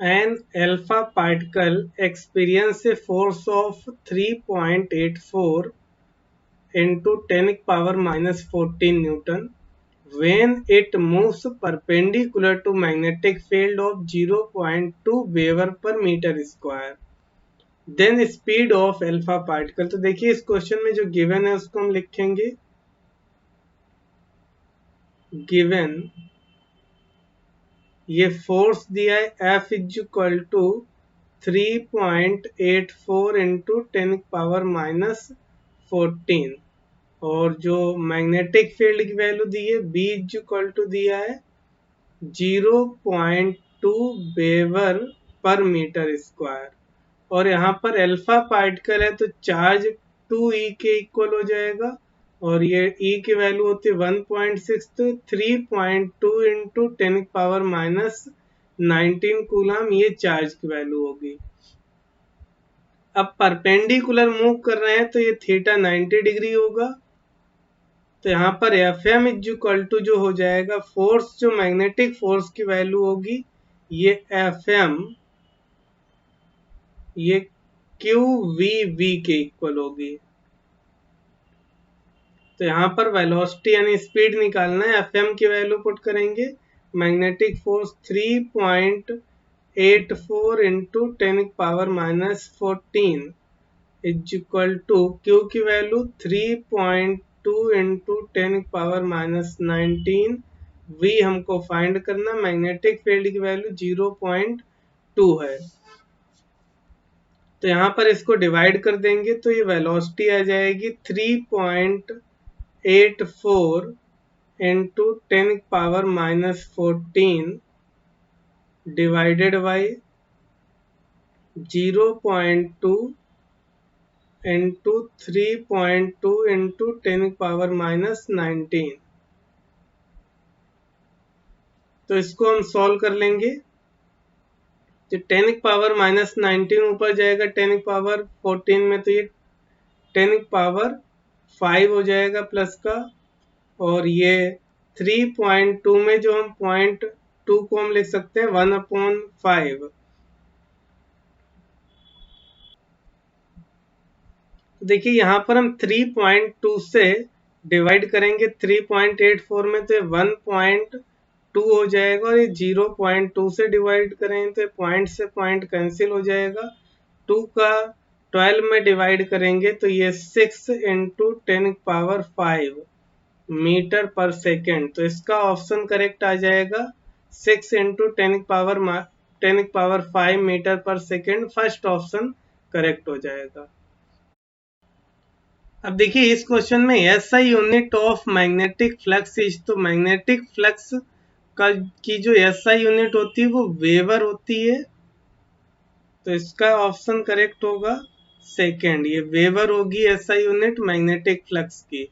An alpha particle experiences a force of 3.84 into 10 power minus 14 Newton when it moves perpendicular to magnetic field of 0.2 Weber per meter square. Then speed of alpha particle. तो देखिए इस question में जो given है उसको हम लिखेंगे given, ये फोर्स दिया है F is equal to 3.84 into 10 power minus 14 और जो मैग्नेटिक फील्ड की वैल्यू दी है B इज इक्वल टू दिया है 0.2 वेबर पर मीटर स्क्वायर और यहाँ पर अल्फा पार्टिकल है तो चार्ज 2e के इक्वल हो जाएगा और ये e की वैल्यू होती है 1.6 तो 3.2 इंटू 10 पावर माइनस 19 कूलम ये चार्ज की वैल्यू होगी। अब परपेंडिकुलर मूव कर रहे हैं तो ये थीटा 90 डिग्री होगा तो यहाँ पर F M is equal to जो हो जाएगा फोर्स, जो मैग्नेटिक फोर्स की वैल्यू होगी ये एफ एम ये क्यू वी के इक्वल होगी। तो यहाँ पर वेलोसिटी यानी स्पीड निकालना है, एफ एम की वैल्यू पुट करेंगे magnetic force 3.84 into 10 power minus 14 is equal to Q की value 3.2 into 10 power minus 19, V हमको फाइंड करना, मैग्नेटिक फील्ड की वैल्यू 0.2 है तो यहाँ पर इसको डिवाइड कर देंगे तो ये वेलोसिटी आ जाएगी 3.84 into 10 power minus 14 divided by 0.2 into 3.2 into 10 power minus 19। तो इसको हम सॉल्व कर लेंगे तो 10 पावर माइनस 19 ऊपर जाएगा 10 पावर 14 में तो ये 10 पावर 5 हो जाएगा प्लस का और ये 3.2 में जो हम 0.2 को हम लिख सकते हैं 1/5। देखिए यहाँ पर हम 3.2 से डिवाइड करेंगे 3.84 में तो 1.2 हो जाएगा और ये 0.2 से डिवाइड करेंगे तो पॉइंट से पॉइंट कैंसिल हो जाएगा। 2 का 12 में डिवाइड करेंगे तो ये 6 इंटू 10 पावर 5 मीटर पर सेकेंड। तो इसका ऑप्शन करेक्ट आ जाएगा 6 इंटू 10 पावर 5 मीटर पर सेकेंड, फर्स्ट ऑप्शन करेक्ट हो जाएगा। अब देखिए इस क्वेश्चन में SI unit of magnetic flux is, तो मैग्नेटिक फ्लक्स का की जो एसआई यूनिट होती है वो वेबर होती है तो इसका ऑप्शन करेक्ट होगा सेकेंड, ये वेबर होगी एसआई यूनिट मैग्नेटिक फ्लक्स की।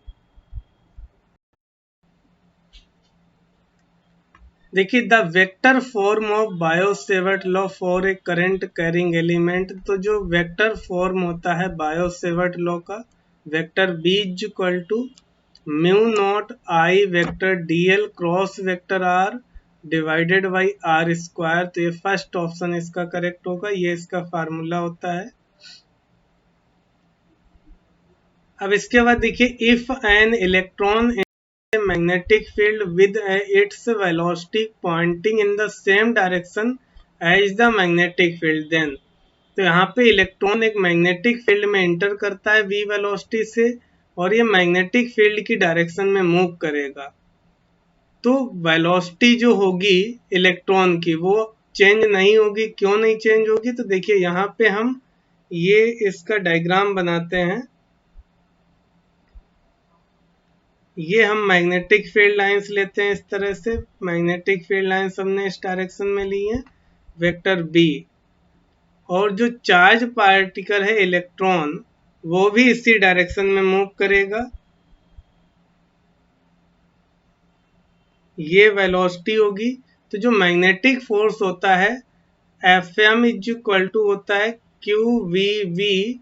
देखिए the vector form of Biot Savart law for a current carrying element, तो जो वेक्टर फॉर्म होता है बायो-सेवर्ट लॉ का, vector B is equal to mu naught I vector DL cross vector R divided by R square. तो ये first option इसका correct होगा, ये इसका फार्मूला होता है। अब इसके बाद देखिए if an electron magnetic field with its velocity pointing in the same direction as the magnetic field, then तो यहाँ पे इलेक्ट्रॉन एक मैग्नेटिक फील्ड में एंटर करता है v वेलोसिटी से और ये मैग्नेटिक फील्ड की डायरेक्शन में मूव करेगा तो वेलोसिटी जो होगी इलेक्ट्रॉन की वो चेंज नहीं होगी। क्यों नहीं चेंज होगी? तो देखिए यहाँ पे हम ये इसका डायग्राम बनाते हैं, ये हम मैग्नेटिक फील्ड लाइंस लेते हैं इस तरह से, मैग्नेटिक फील्ड लाइंस हमने इस डायरेक्शन में ली है वेक्टर बी और जो चार्ज पार्टिकल है इलेक्ट्रॉन वो भी इसी डायरेक्शन में मूव करेगा, ये वेलोसिटी होगी। तो जो मैग्नेटिक फोर्स होता है F M is equal to होता है Q V V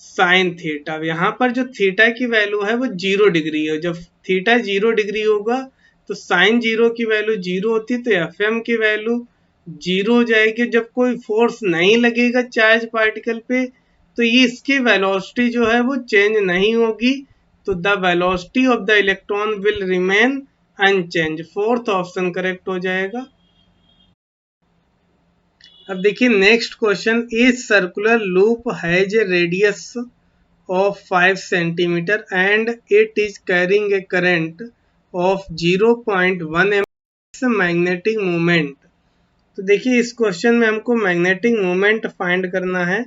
sine theta. यहाँ पर जो थीटा की वैल्यू है वो 0 डिग्री है, जब थीटा 0 डिग्री होगा तो साइन 0 की वैल्यू 0 होती है तो एफ एम की वैल्यू जीरो हो जाएगी जब कोई फोर्स नहीं लगेगा चार्ज पार्टिकल पे, तो ये इसकी वेलोसिटी जो है वो चेंज नहीं होगी, तो the velocity of the electron will remain unchange. Fourth option correct हो जाएगा। अब देखिए next question, is circular loop has a radius of 5 centimeter and it is carrying a current of 0.1 amps magnetic moment। तो देखिए इस question में हमको magnetic moment find करना है,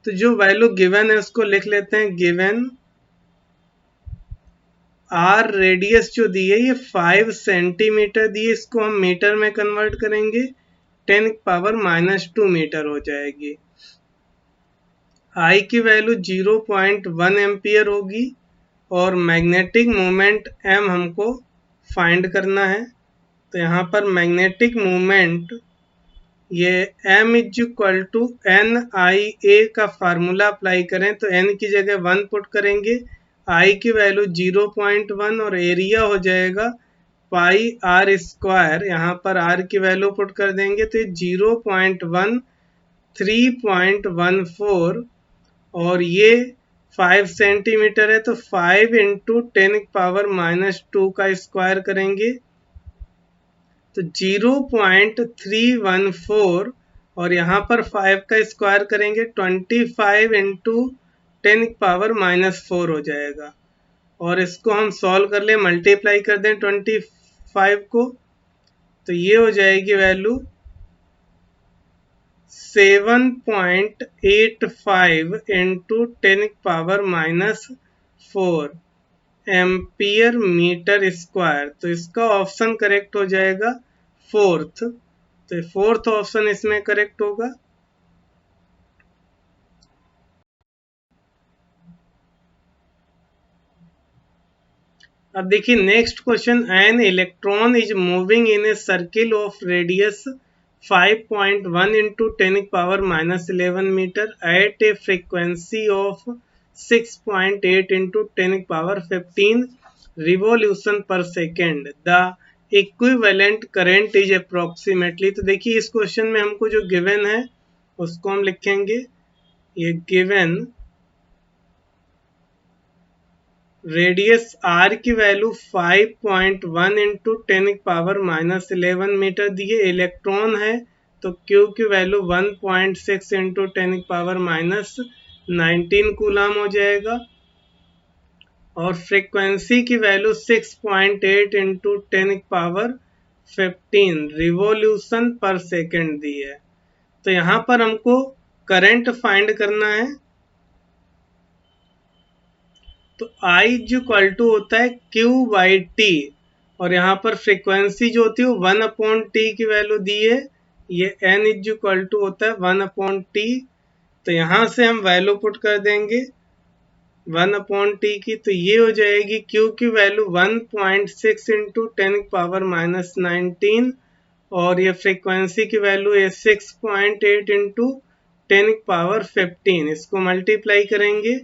तो जो वैल्यू गिवन है उसको लिख लेते हैं। गिवन आर रेडियस जो दी है ये 5 सेंटीमीटर दी है, इसको हम मीटर में कन्वर्ट करेंगे, 10⁻⁻² मीटर हो जाएगी। आई की वैल्यू 0.1 एम्पियर होगी और मैग्नेटिक मोमेंट m हमको फाइंड करना है। तो यहाँ पर मैग्नेटिक मोमेंट ये m is equal to N I A का फार्मूला अप्लाई करें तो n की जगह 1 पुट करेंगे, i की वैल्यू 0.1 और एरिया हो जाएगा पाई आर स्क्वायर। यहाँ पर r की वैल्यू पुट कर देंगे तो 0.1 3.14 और ये 5 सेंटीमीटर है तो 5 इंटू 10⁻⁻² का स्क्वायर करेंगे तो 0.314 और यहाँ पर 5 का स्क्वायर करेंगे 25 इंटू 10⁻⁻4 हो जाएगा। और इसको हम सॉल्व कर ले, मल्टीप्लाई कर दें 25 को तो ये हो जाएगी value 7.85 into 10⁻⁻4 ampere metre square. तो इसका ऑप्शन करेक्ट हो जाएगा फोर्थ, तो फोर्थ ऑप्शन इसमें करेक्ट होगा। अब देखिए next question, an electron is moving in a circle of radius 5.1 into 10⁻⁻11 metre at a frequency of 6.8 into 10⁻15 revolution per second, the equivalent current is approximately. तो देखिए इस क्वेश्चन में हमको जो गिवन है उसको हम लिखेंगे, ये गिवन रेडियस r की वैल्यू 5.1 इंटू 10⁻⁻11 मीटर दिए, इलेक्ट्रॉन है तो q की वैल्यू 1.6 इंटू 10⁻⁻19 कूलम हो जाएगा और फ्रीक्वेंसी की value 6.8 into 10⁻15 revolution per second दी है। तो यहाँ पर हमको करंट फाइंड करना है, तो I इक्वल टू होता है Q बाई टी और यहाँ पर फ्रीक्वेंसी जो होती है वो 1/t की वैल्यू दी है, ये N इक्वल टू होता है 1/t। तो यहाँ से हम वैल्यू पुट कर देंगे 1/t की, तो ये हो जाएगी Q की वैल्यू 1.6 इंटू 10⁻⁻19 और ये फ्रीक्वेंसी की वैल्यू है 6.8 इंटू 10⁻15, इसको मल्टीप्लाई करेंगे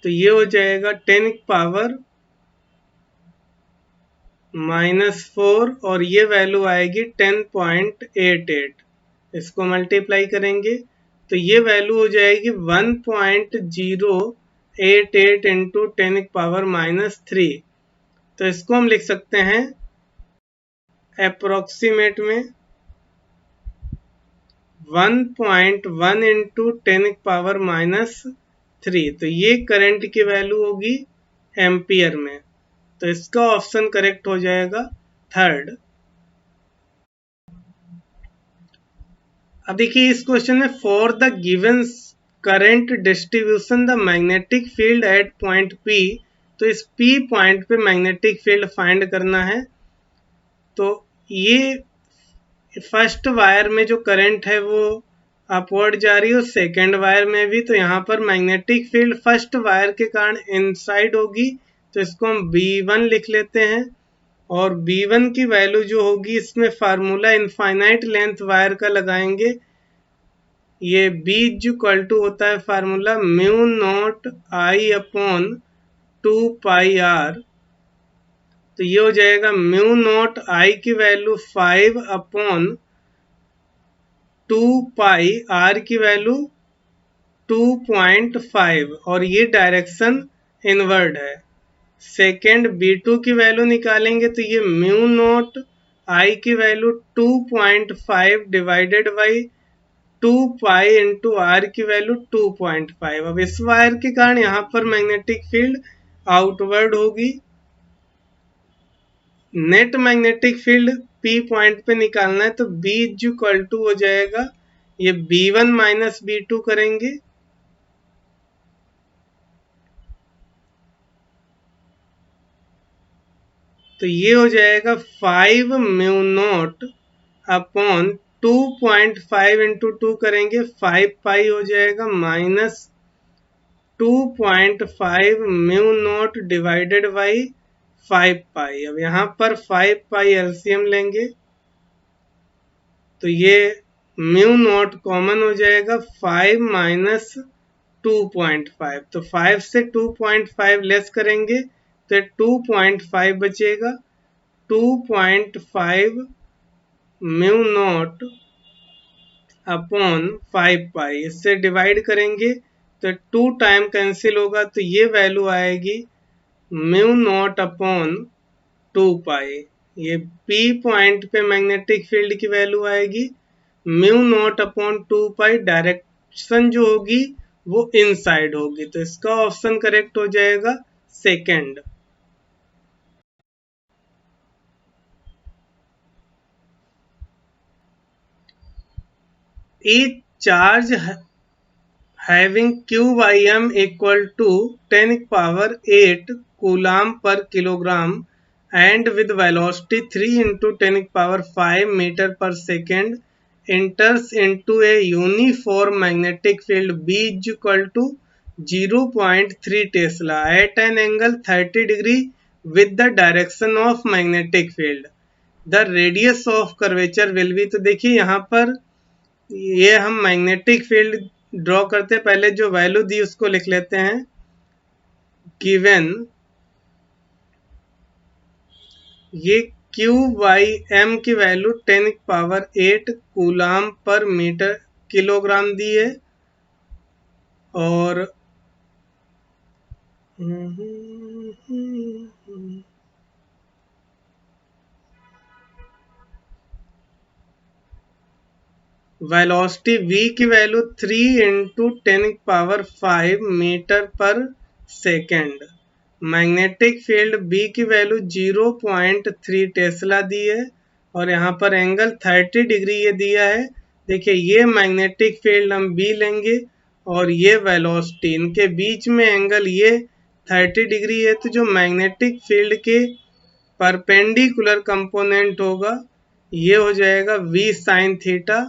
तो ये हो जाएगा 10⁻⁻4 और ये वैल्यू आएगी 10.88, इसको मल्टीप्लाई करेंगे तो ये वैल्यू हो जाएगी 1.088 इंटू 10⁻⁻3। तो इसको हम लिख सकते हैं अप्रोक्सीमेट में 1.1 इंटू 10⁻⁻3। तो ये करंट की वैल्यू होगी एम्पियर में, तो इसका ऑप्शन करेक्ट हो जाएगा थर्ड। अब देखिए इस क्वेश्चन में, for the given current distribution the magnetic field eight point P, तो इस P पॉइंट पे मैग्नेटिक फील्ड फाइंड करना है। तो ये फर्स्ट वायर में जो करंट है वो अपवर्ड जा रही है और सेकेंड वायर में भी, तो यहाँ पर मैग्नेटिक फील्ड फर्स्ट वायर के कारण इनसाइड होगी, तो इसको हम B1 लिख लेते हैं और B1 की वैल्यू जो होगी इसमें फार्मूला इनफाइनाइट लेंथ वायर का लगाएंगे, ये B इक्वल टू होता है फार्मूला μ0 I/2 पाई r तो ये हो जाएगा म्यू नॉट आई की वैल्यू 5 अपॉन 2 पाई आर की वैल्यू 2.5 और ये डायरेक्शन इनवर्ड है। सेकेंड B2 की वैल्यू निकालेंगे तो ये म्यू नॉट आई की value 2.5 divided by 2 pi into R की वैल्यू 2.5। अब इस वायर के कारण यहाँ पर मैग्नेटिक फील्ड आउटवर्ड होगी। Net magnetic field P point पे निकालना है तो B इज इक्वल टू हो जाएगा, ये B1 माइनस B2 करेंगे तो ये हो जाएगा 5 म्यू नॉट अपॉन 2.5 इंटू 2 करेंगे 5 पाई हो जाएगा minus 2.5 mu naught divided by 5 पाई। अब यहाँ पर 5 पाई एलसीएम लेंगे तो ये म्यू नॉट कॉमन हो जाएगा 5 माइनस 2.5, तो 5 से 2.5 लेस करेंगे तो 2.5 बचेगा। 2.5 म्यू नॉट अपॉन 5 पाई, इससे डिवाइड करेंगे तो 2 टाइम कैंसिल होगा तो ये वैल्यू आएगी म्यू नॉट अपॉन 2 पाई। ये P पॉइंट पे मैग्नेटिक फील्ड की वैल्यू आएगी म्यू नॉट अपॉन 2 पाई। डायरेक्शन जो होगी वो इनसाइड होगी तो इसका ऑप्शन करेक्ट हो जाएगा second. Each charge having q by m equal to 10 power 8 coulomb per kilogram and with velocity 3 into 10 power 5 meter per second enters into a uniform magnetic field B is equal to 0.3 Tesla at an angle 30 degree with the direction of magnetic field. The radius of curvature will be, तो देखिए यहाँ पर ये हम magnetic field draw करते हैं, पहले जो वैल्यू दी उसको लिख लेते हैं। गिवन ये Q बाई M की वैल्यू 10 पावर 8 कूलाम पर मीटर किलोग्राम दी है और वेलोसिटी v की वैल्यू 3 इंटू 10 पावर 5 मीटर पर सेकेंड। मैग्नेटिक फील्ड B की वैल्यू 0.3 टेस्ला दी है और यहाँ पर एंगल 30 डिग्री ये दिया है। देखिए ये मैग्नेटिक फील्ड हम B लेंगे और ये वेलोसिटी, इनके बीच में एंगल ये 30 डिग्री है तो जो मैग्नेटिक फील्ड के परपेंडिकुलर कंपोनेंट होगा ये हो जाएगा V साइन थीटा।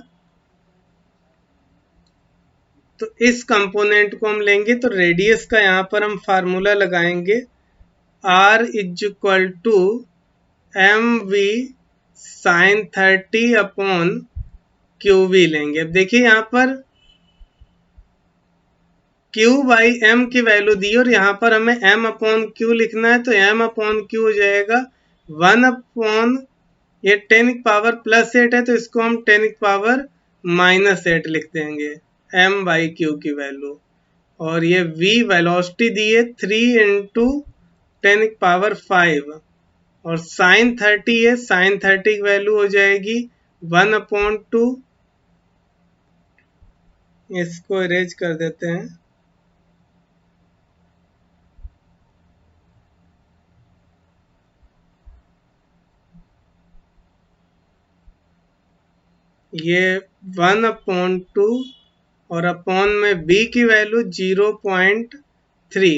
तो इस कंपोनेंट को हम लेंगे तो रेडियस का यहाँ पर हम फार्मूला लगाएंगे R is equal to M V sine 30 upon Q V लेंगे। अब देखिए यहाँ पर Q बाई M की वैल्यू दी और यहाँ पर हमें M अपॉन Q लिखना है तो M अपॉन Q हो जाएगा 1 अपॉन ये 10 पावर प्लस 8 है तो इसको हम 10 पावर माइनस 8 लिख देंगे M बाई Q की वैल्यू। और ये V वेलोसिटी दी है 3 इंटू 10 पावर 5 और साइन 30 है, साइन 30 की वैल्यू हो जाएगी 1 अपॉन 2। इसको इरेज कर देते हैं। ये 1 अपॉन 2 और अपॉन में B की वैल्यू 0.3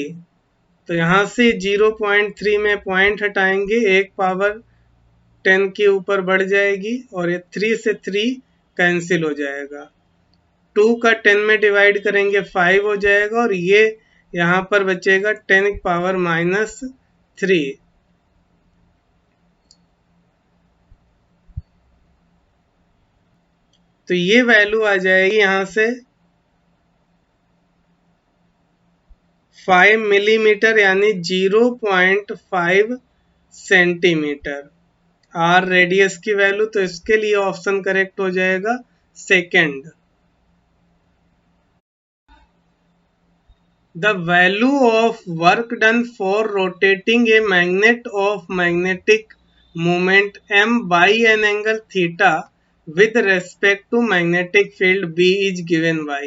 तो यहाँ से 0.3 में पॉइंट हटाएंगे, एक पावर 10 के ऊपर बढ़ जाएगी और ये 3 से 3 कैंसिल हो जाएगा। 2 का 10 में डिवाइड करेंगे 5 हो जाएगा और ये यहाँ पर बचेगा 10 पावर माइनस 3। तो ये वैल्यू आ जाएगी यहाँ से 5 मिलीमीटर यानी 0.5 सेंटीमीटर। आर रेडियस की वैल्यू, तो इसके लिए ऑप्शन करेक्ट हो जाएगा second. The value of work done for rotating a magnet of magnetic moment m by an angle theta with respect to magnetic field B is given by।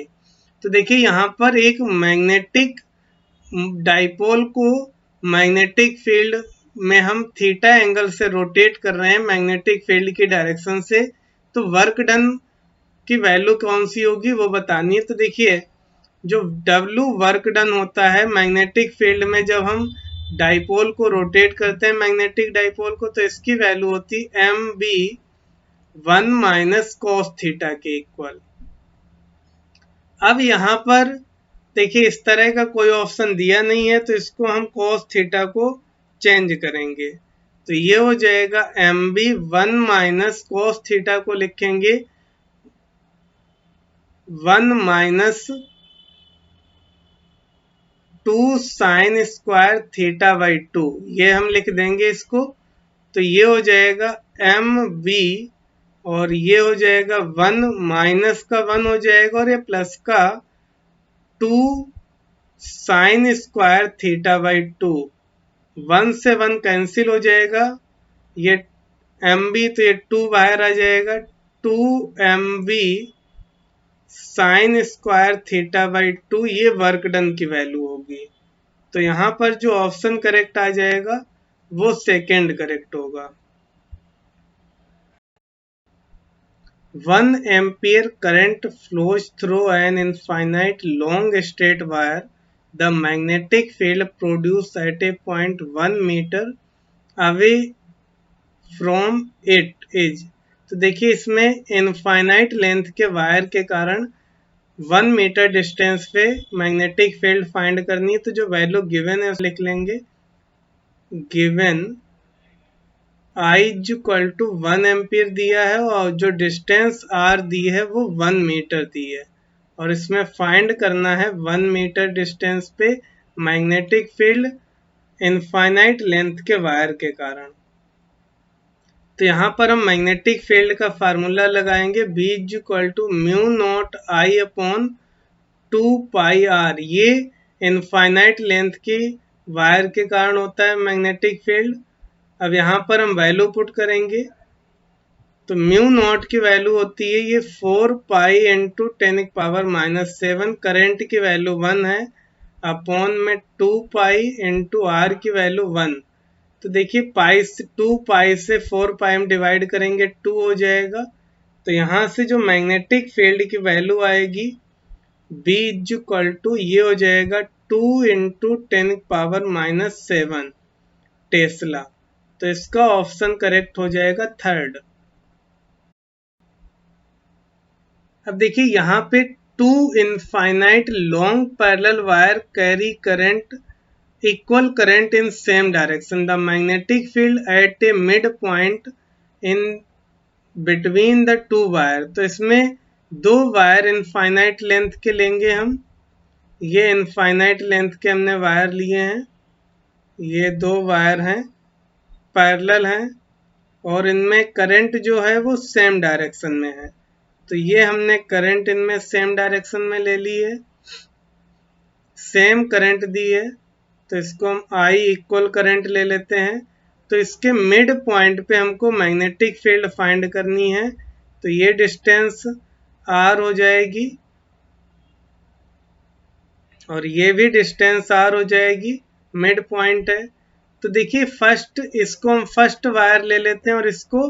तो देखिए यहाँ पर एक मैग्नेटिक डाइपोल को magnetic field में हम theta angle से rotate कर रहे हैं मैग्नेटिक फील्ड की डायरेक्शन से, तो वर्क डन की वैल्यू कौन सी होगी वो बतानी है। तो देखिए जो W वर्क डन होता है मैग्नेटिक फील्ड में जब हम डाइपोल को रोटेट करते हैं मैग्नेटिक डाइपोल को, तो इसकी वैल्यू होती M B 1 minus cos theta के इक्वल। अब यहाँ पर देखिए इस तरह का कोई ऑप्शन दिया नहीं है, तो इसको हम कॉस थीटा को चेंज करेंगे, तो ये हो जाएगा M B 1 minus cos theta को लिखेंगे 1 minus 2 sine square theta by 2, ये हम लिख देंगे इसको। तो ये हो जाएगा एम बी और ये हो जाएगा 1 माइनस का 1 हो जाएगा और ये प्लस का 2 साइन स्क्वायर थीटा बाई 2, 1 से 1 कैंसिल हो जाएगा, ये एम बी तो ये 2 बाहर आ जाएगा, 2 M B sine square theta by 2, ये वर्क डन की वैल्यू होगी। तो यहाँ पर जो ऑप्शन करेक्ट आ जाएगा वो सेकेंड करेक्ट होगा। 1 ampere current flows through an infinite long straight wire. The magnetic field produced at a point 1 meter away from it is। तो देखिए इसमें इनफाइनाइट लेंथ के वायर के कारण 1 मीटर डिस्टेंस पे मैग्नेटिक फील्ड फाइंड करनी है। तो जो वैल्यू गिवन है लिख लेंगे, given I is equal to 1 ampere दिया है और जो डिस्टेंस R दी है वो 1 मीटर दी है, और इसमें फाइंड करना है 1 मीटर डिस्टेंस पे मैग्नेटिक फील्ड इनफाइनाइट लेंथ के वायर के कारण। तो यहाँ पर हम मैग्नेटिक फील्ड का फार्मूला लगाएंगे, B is equal to mu naught I upon 2 pi R। ये इनफाइनाइट लेंथ की वायर के कारण होता है मैग्नेटिक फील्ड। अब यहाँ पर हम वैल्यू पुट करेंगे, तो म्यू नॉट की वैल्यू होती है ये 4 pi into 10 power minus 7, current की वैल्यू 1 है, अपॉन में 2 पाई इंटू आर की वैल्यू 1। तो देखिए पाई से 2 पाई से 4 पाई हम डिवाइड करेंगे 2 हो जाएगा। तो यहाँ से जो मैग्नेटिक फील्ड की वैल्यू आएगी B इज इक्वल टू ये हो जाएगा 2 इंटू 10 पावर माइनस 7 टेस्ला। तो इसका ऑप्शन करेक्ट हो जाएगा थर्ड। अब देखिए यहाँ पे 2 infinite long parallel wire carry current equal current in same direction. The magnetic field eight A mid point in between the 2 wire. तो इसमें 2 वायर इनफाइनाइट लेंथ के लेंगे हम, ये इनफाइनाइट लेंथ के हमने वायर लिए हैं, ये 2 वायर हैं पैरेलल हैं और इनमें करंट जो है वो सेम डायरेक्शन में है। तो ये हमने करंट इनमें सेम डायरेक्शन में ले ली है, सेम करंट दी है, तो इसको हम I इक्वल करंट ले लेते हैं। तो इसके मिड पॉइंट पे हमको मैग्नेटिक फील्ड फाइंड करनी है, तो ये डिस्टेंस R हो जाएगी और ये भी डिस्टेंस R हो जाएगी, मिड पॉइंट है। तो देखिए फर्स्ट इसको हम फर्स्ट वायर ले लेते हैं और इसको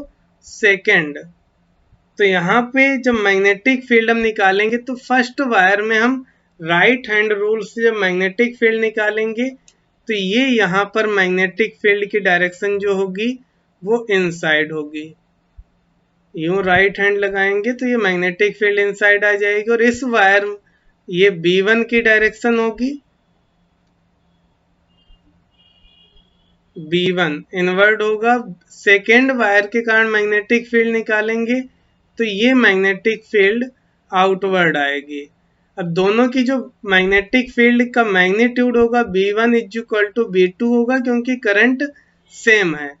सेकेंड। तो यहाँ पे जब मैग्नेटिक फील्ड हम निकालेंगे तो फर्स्ट वायर में हम राइट हैंड रूल से जब मैग्नेटिक फील्ड निकालेंगे तो ये यहाँ पर मैग्नेटिक फील्ड की डायरेक्शन जो होगी वो इनसाइड होगी। यूं राइट हैंड लगाएंगे तो ये मैग्नेटिक फील्ड इनसाइड आ जाएगी और इस वायर ये B1 की डायरेक्शन होगी, B1 इनवर्ड होगा। सेकेंड वायर के कारण मैग्नेटिक फील्ड निकालेंगे तो ये मैग्नेटिक फील्ड आउटवर्ड आएगी। अब दोनों की जो मैग्नेटिक फील्ड का मैग्नीट्यूड होगा B1 is equal to B2 होगा, क्योंकि करंट सेम है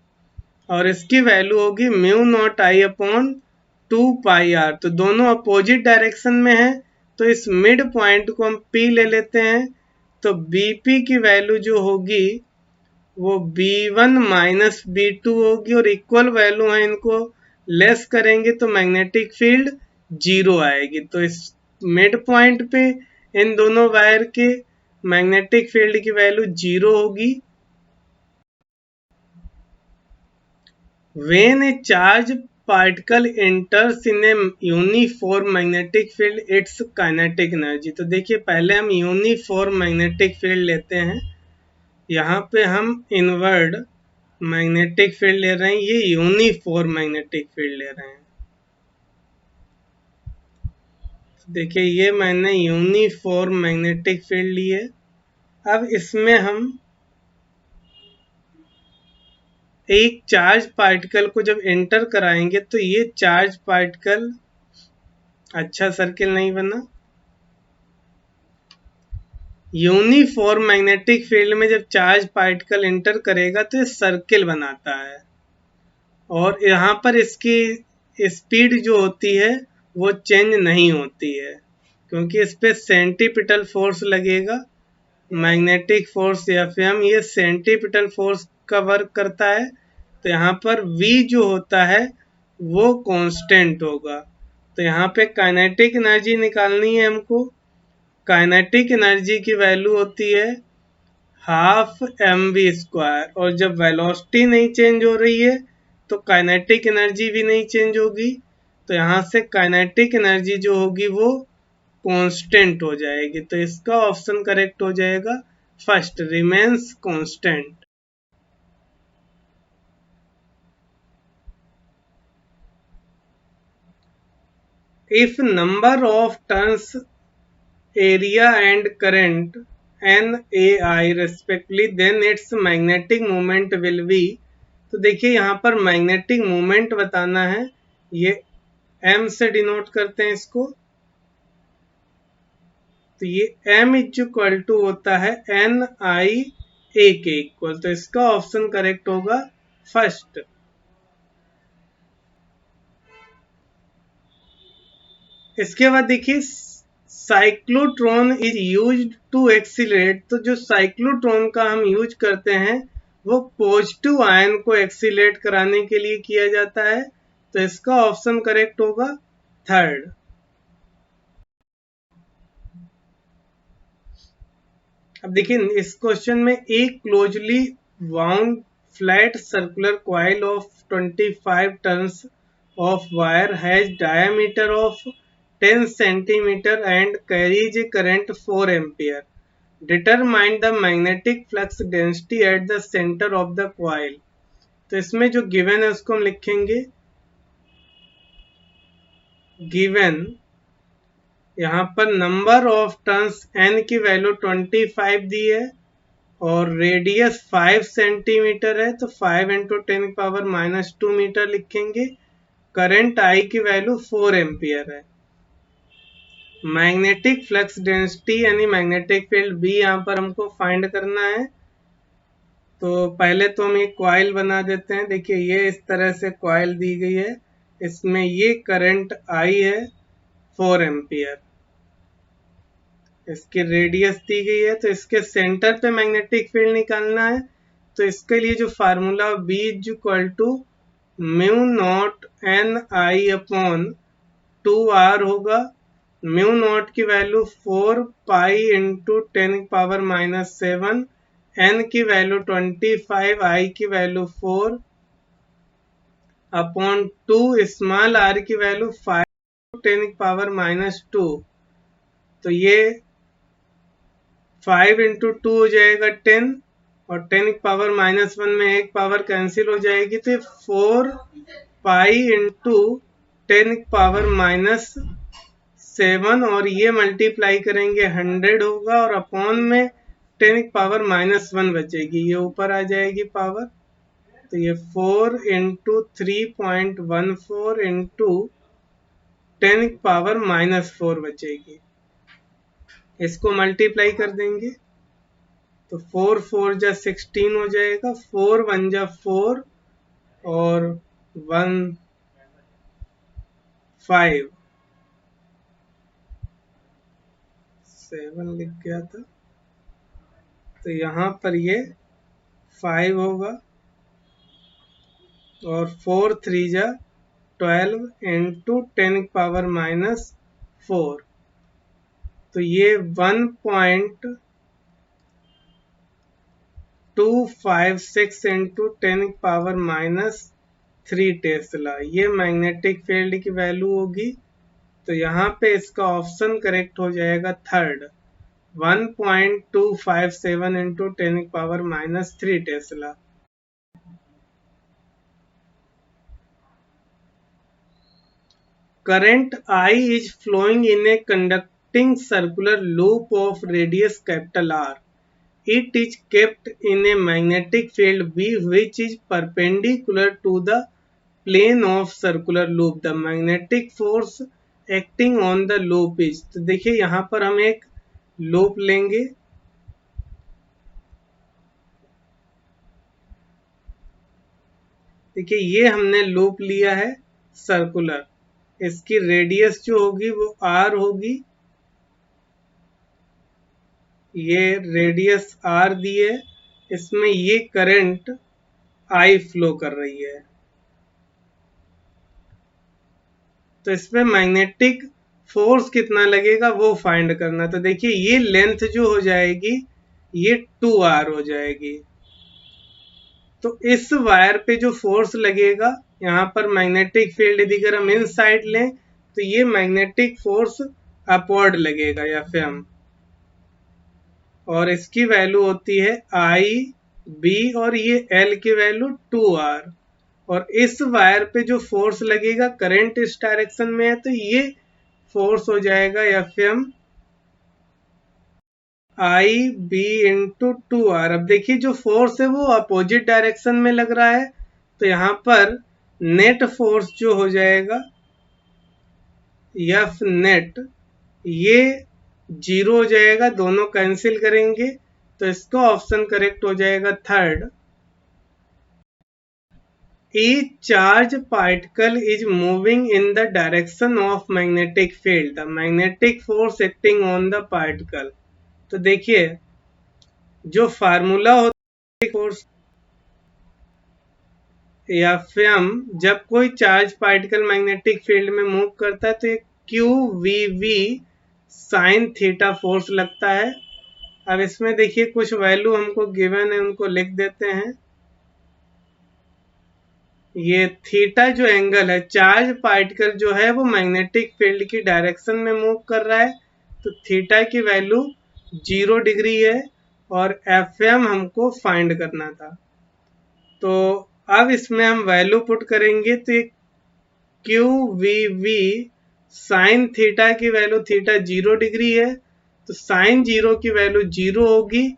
और इसकी वैल्यू होगी mu naught I upon 2 pi R. तो दोनों अपोजिट डायरेक्शन में है, तो इस मिड पॉइंट को हम P ले लेते हैं। तो BP की वैल्यू जो होगी वो B1 माइनस B2 होगी और इक्वल वैल्यू है, इनको लेस करेंगे तो मैग्नेटिक फील्ड 0 आएगी। तो इस मिड पॉइंट पे इन दोनों वायर के मैग्नेटिक फील्ड की वैल्यू 0 होगी। When a charged particle enters in a uniform magnetic field, its kinetic energy। तो देखिए पहले हम यूनिफॉर्म मैग्नेटिक फील्ड लेते हैं, यहाँ पे हम इनवर्ड मैग्नेटिक फील्ड ले रहे हैं, ये यूनिफॉर्म मैग्नेटिक फील्ड ले रहे हैं। तो देखिए ये मैंने यूनिफॉर्म मैग्नेटिक फील्ड लिए। अब इसमें हम एक चार्ज पार्टिकल को जब एंटर कराएंगे तो ये चार्ज पार्टिकल, अच्छा सर्किल नहीं बना, यूनिफॉर्म मैग्नेटिक फील्ड में जब चार्ज पार्टिकल एंटर करेगा तो ये सर्किल बनाता है और यहाँ पर इसकी स्पीड जो होती है वो चेंज नहीं होती है क्योंकि इस पे सेंटीपिटल फोर्स लगेगा। मैग्नेटिक फोर्स एफएम ये सेंटीपिटल फोर्स का वर्क करता है। तो यहाँ पर V जो होता है वो कांस्टेंट होगा। तो यहाँ पे काइनेटिक एनर्जी निकालनी है हमको। काइनेटिक एनर्जी की वैल्यू होती है हाफ mv² और जब वेलोसिटी नहीं चेंज हो रही है तो काइनेटिक एनर्जी भी नहीं चेंज होगी। तो यहाँ से काइनेटिक एनर्जी जो होगी वो कांस्टेंट हो जाएगी। तो इसका ऑप्शन करेक्ट हो जाएगा first, remains constant. If number of turns area and current NAI respectively, then its magnetic moment will be। तो देखिए यहाँ पर मैग्नेटिक मोमेंट बताना है, ये M से डिनोट करते हैं इसको। तो ये M इज इक्वल टू होता है NIA के इक्वल। तो इसका ऑप्शन करेक्ट होगा फर्स्ट। इसके बाद देखिए cyclotron is used to accelerate. तो जो साइक्लोट्रॉन का हम यूज करते हैं वो पॉजिटिव आयन को एक्सीलरेट कराने के लिए किया जाता है। तो इसका ऑप्शन करेक्ट होगा थर्ड। अब देखिए इस क्वेश्चन में एक closely wound flat circular coil of 25 turns of wire has diameter of 10 centimeter and carries a current 4 ampere. Determine the magnetic flux density at the center of the coil। तो इसमें जो given है उसको हम लिखेंगे given, यहाँ पर number of turns n की वैल्यू 25 दी है और रेडियस 5 सेंटीमीटर है। तो 5 इंटू 10⁻⁻2 मीटर लिखेंगे। करंट I की वैल्यू 4 एम्पियर है। मैग्नेटिक फ्लक्स डेंसिटी यानी मैग्नेटिक फील्ड B यहाँ पर हमको फाइंड करना है। तो पहले तो हम एक कॉइल बना देते हैं। देखिए ये इस तरह से कॉइल दी गई है, इसमें ये करंट I है 4 एम्पियर, इसकी रेडियस दी गई है। तो इसके सेंटर पे मैग्नेटिक फील्ड निकालना है। तो इसके लिए जो formula B is equal to mu naught NI upon 2R होगा। म्यू नॉट की वैल्यू 4 पाई इंटू 10⁻⁻7, n की वैल्यू 25, I की वैल्यू 4 अपॉन 2, स्मॉल r की वैल्यू 5 10⁻⁻2। तो ये 5 इंटू 2 हो जाएगा 10 और 10⁻⁻1 में एक पावर कैंसिल हो जाएगी। तो 4 पाई इंटू 10⁻⁻7 और ये मल्टीप्लाई करेंगे 100 होगा और अपॉन में 10⁻⁻1 बचेगी, ये ऊपर आ जाएगी पावर। तो ये 4 इंटू 3.14 इंटू 10⁻⁻4 बचेगी। इसको मल्टीप्लाई कर देंगे तो 4 4 जा 16 हो जाएगा, 4 1 जा 4 और 1 5 7 लिख गया था, तो यहाँ पर ये 5 होगा और 4 3 जा 12 इंटू 10⁻⁻4, तो ये 1.256 इंटू 10⁻³ टेस्ला, ये मैग्नेटिक फील्ड की वैल्यू होगी। तो यहाँ पे इसका ऑप्शन करेक्ट हो जाएगा third, 1.257 into 10⁻³ Tesla. Current I is flowing in a conducting circular loop of radius capital R. It is kept in a magnetic field B which is perpendicular to the plane of circular loop. The magnetic force acting on the loop is, तो देखिए यहाँ पर हम एक loop लेंगे, देखिए ये हमने लूप लिया है सर्कुलर, इसकी रेडियस जो होगी वो R होगी, ये रेडियस R दी है, इसमें ये करंट I फ्लो कर रही है, तो इसमें मैग्नेटिक फोर्स कितना लगेगा वो फाइंड करना। तो देखिए ये लेंथ जो हो जाएगी ये 2R हो जाएगी, तो इस वायर पे जो फोर्स लगेगा, यहाँ पर मैग्नेटिक फील्ड यदि अगर हम इन साइड लें तो ये मैग्नेटिक फोर्स अपवर्ड लगेगा या फिर और इसकी वैल्यू होती है I B और ये L की वैल्यू 2R, और इस वायर पे जो फोर्स लगेगा करंट इस डायरेक्शन में है तो ये फोर्स हो जाएगा Fm I B into 2R। अब देखिए जो फोर्स है वो अपोजिट डायरेक्शन में लग रहा है, तो यहाँ पर नेट फोर्स जो हो जाएगा F नेट, ये 0 हो जाएगा, दोनों कैंसिल करेंगे तो इसका ऑप्शन करेक्ट हो जाएगा third, Each charge particle is moving in the direction of magnetic field. The magnetic force acting on the particle. तो देखिए जो फार्मूला होता है फोर्स या फिर हम जब कोई चार्ज पार्टिकल मैग्नेटिक फील्ड में मूव करता है तो ये QVV साइन थीटा फोर्स लगता है। अब इसमें देखिए कुछ वैल्यू हमको गिवन है, उनको लिख देते हैं। ये थीटा जो एंगल है, चार्ज पार्टिकल जो है वो मैग्नेटिक फील्ड की डायरेक्शन में मूव कर रहा है, तो थीटा की वैल्यू 0 डिग्री है और Fm हमको फाइंड करना था। तो अब इसमें हम वैल्यू पुट करेंगे तो QVV साइन थीटा की वैल्यू, थीटा 0 डिग्री है तो साइन 0 की वैल्यू 0 होगी,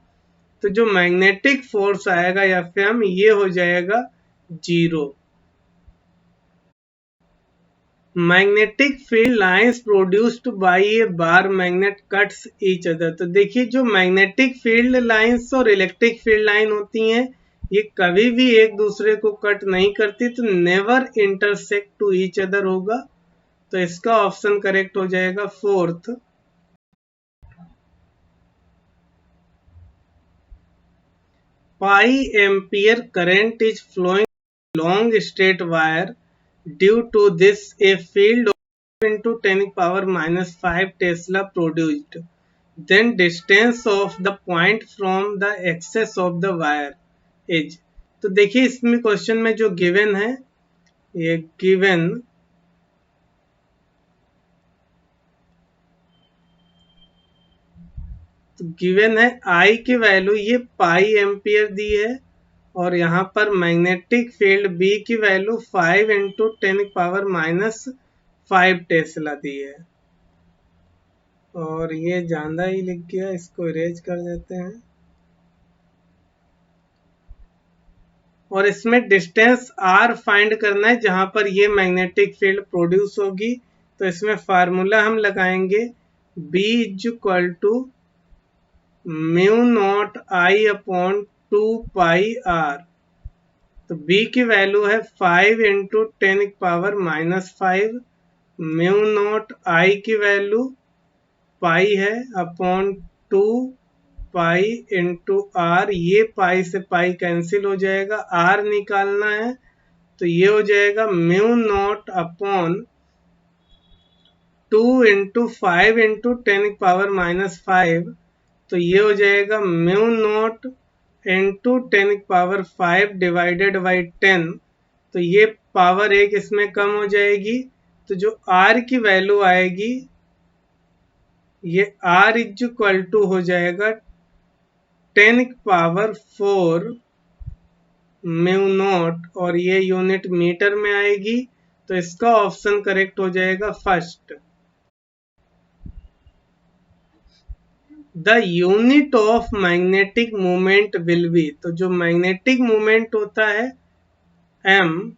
तो जो मैग्नेटिक फोर्स आएगा Fm ये हो जाएगा 0। Magnetic field lines produced by A bar magnet cuts each other. तो देखिए जो मैग्नेटिक फील्ड लाइंस और इलेक्ट्रिक फील्ड लाइन होती हैं ये कभी भी एक दूसरे को कट नहीं करती, तो never intersect to each other होगा, तो इसका ऑप्शन करेक्ट हो जाएगा fourth. Pi ampere current is flowing long straight wire, due to this a field of into 10⁻⁵ Tesla produced, then distance of the point from the axis of the wire is। तो देखिए इसमें question में जो given है, ये given तो given है I की वैल्यू ये पाई एम्पियर दी है और यहाँ पर मैग्नेटिक फील्ड B की वैल्यू 5 इंटू 10⁻⁵ टेस्ला दी है, और ये ज्यादा ही लिख गया, इसको इरेज कर देते हैं। और इसमें डिस्टेंस R फाइंड करना है जहां पर ये मैग्नेटिक फील्ड प्रोड्यूस होगी, तो इसमें फार्मूला हम लगाएंगे B is equal to mu naught I upon 2 pi R. तो b की वैल्यू है 5 इंटू 10⁻⁻5। म्यू नॉट आई की वैल्यू पाई है अपॉन 2 पाई इंटू आर। ये पाई से पाई कैंसिल हो जाएगा, आर निकालना है तो ये हो जाएगा mu naught upon 2 into 5 into 10⁻⁻5। तो ये हो जाएगा mu naught into 10⁻5 divided by 10। तो ये पावर एक इसमें कम हो जाएगी, तो जो r की वैल्यू आएगी ये r इज इक्वल टू हो जाएगा 10⁻4 म्यू नॉट, और ये यूनिट मीटर में आएगी। तो इसका ऑप्शन करेक्ट हो जाएगा first. The unit of magnetic moment will be. तो जो मैग्नेटिक मोमेंट होता है m,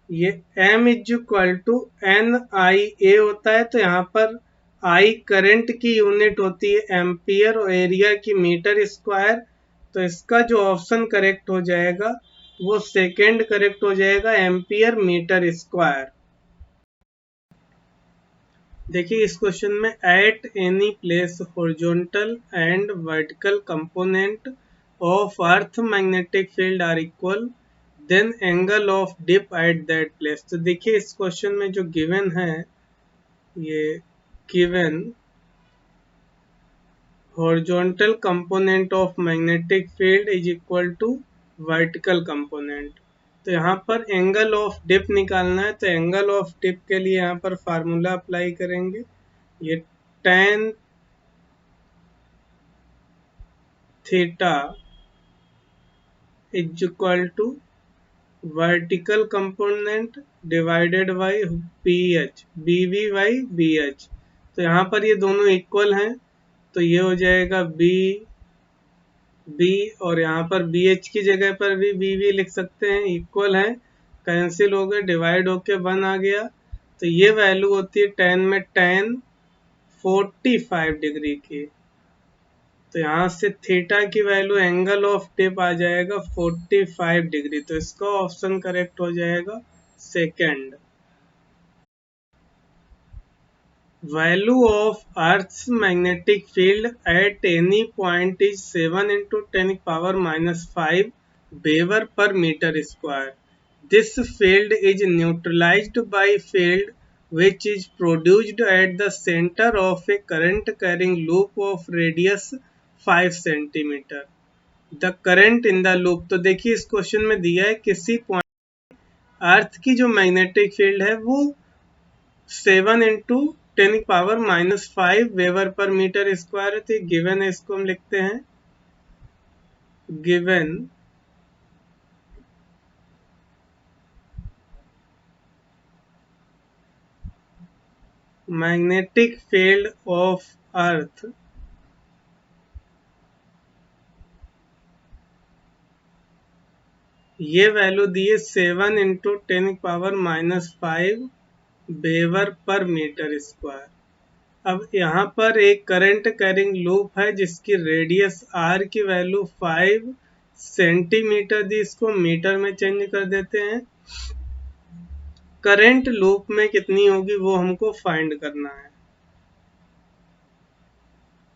ये m is equal to NIA होता है। तो यहाँ पर I करंट की यूनिट होती है एम्पियर और एरिया की मीटर स्क्वायर। तो इसका जो ऑप्शन करेक्ट हो जाएगा वो सेकेंड करेक्ट हो जाएगा, एम्पियर मीटर स्क्वायर। देखिए इस क्वेश्चन में at any place horizontal and vertical component of earth magnetic field are equal, then angle of dip at that place. तो देखिए इस क्वेश्चन में जो गिवन है, ये given horizontal component of magnetic field is equal to vertical component. तो यहाँ पर एंगल ऑफ डिप निकालना है। तो एंगल ऑफ डिप के लिए यहाँ पर फार्मूला अप्लाई करेंगे। ये tan theta is equal to vertical component divided by BH, BV by BH। तो यहाँ पर ये दोनों इक्वल हैं, तो ये हो जाएगा B, और यहाँ पर BH की जगह पर भी BV लिख सकते हैं, इक्वल है, कैंसिल हो गए, डिवाइड होके 1 आ गया। तो ये वैल्यू होती है tan में tan 45 डिग्री की। तो यहाँ से थीटा की वैल्यू एंगल ऑफ टिप आ जाएगा 45 डिग्री। तो इसका ऑप्शन करेक्ट हो जाएगा second. Value of earth's magnetic field at any point is 7 into 10⁻⁻5 weber per metre square. This field is neutralised by field which is produced at the center of a current carrying loop of radius 5 centimetre. The current in the loop. तो देखिए इस question में दिया है किसी point earth की जो magnetic field है वो 7 into 10⁻⁻5 weber per metre square है। तो गिवन है, इसको हम लिखते हैं given magnetic field of earth ये वैल्यू दी है 7 into 10⁻⁻5 weber per metre square. अब यहाँ पर एक करंट कैरिंग लूप है जिसकी रेडियस r की वैल्यू 5 सेंटीमीटर दी, इसको मीटर में चेंज कर देते हैं। करंट लूप में कितनी होगी वो हमको फाइंड करना है।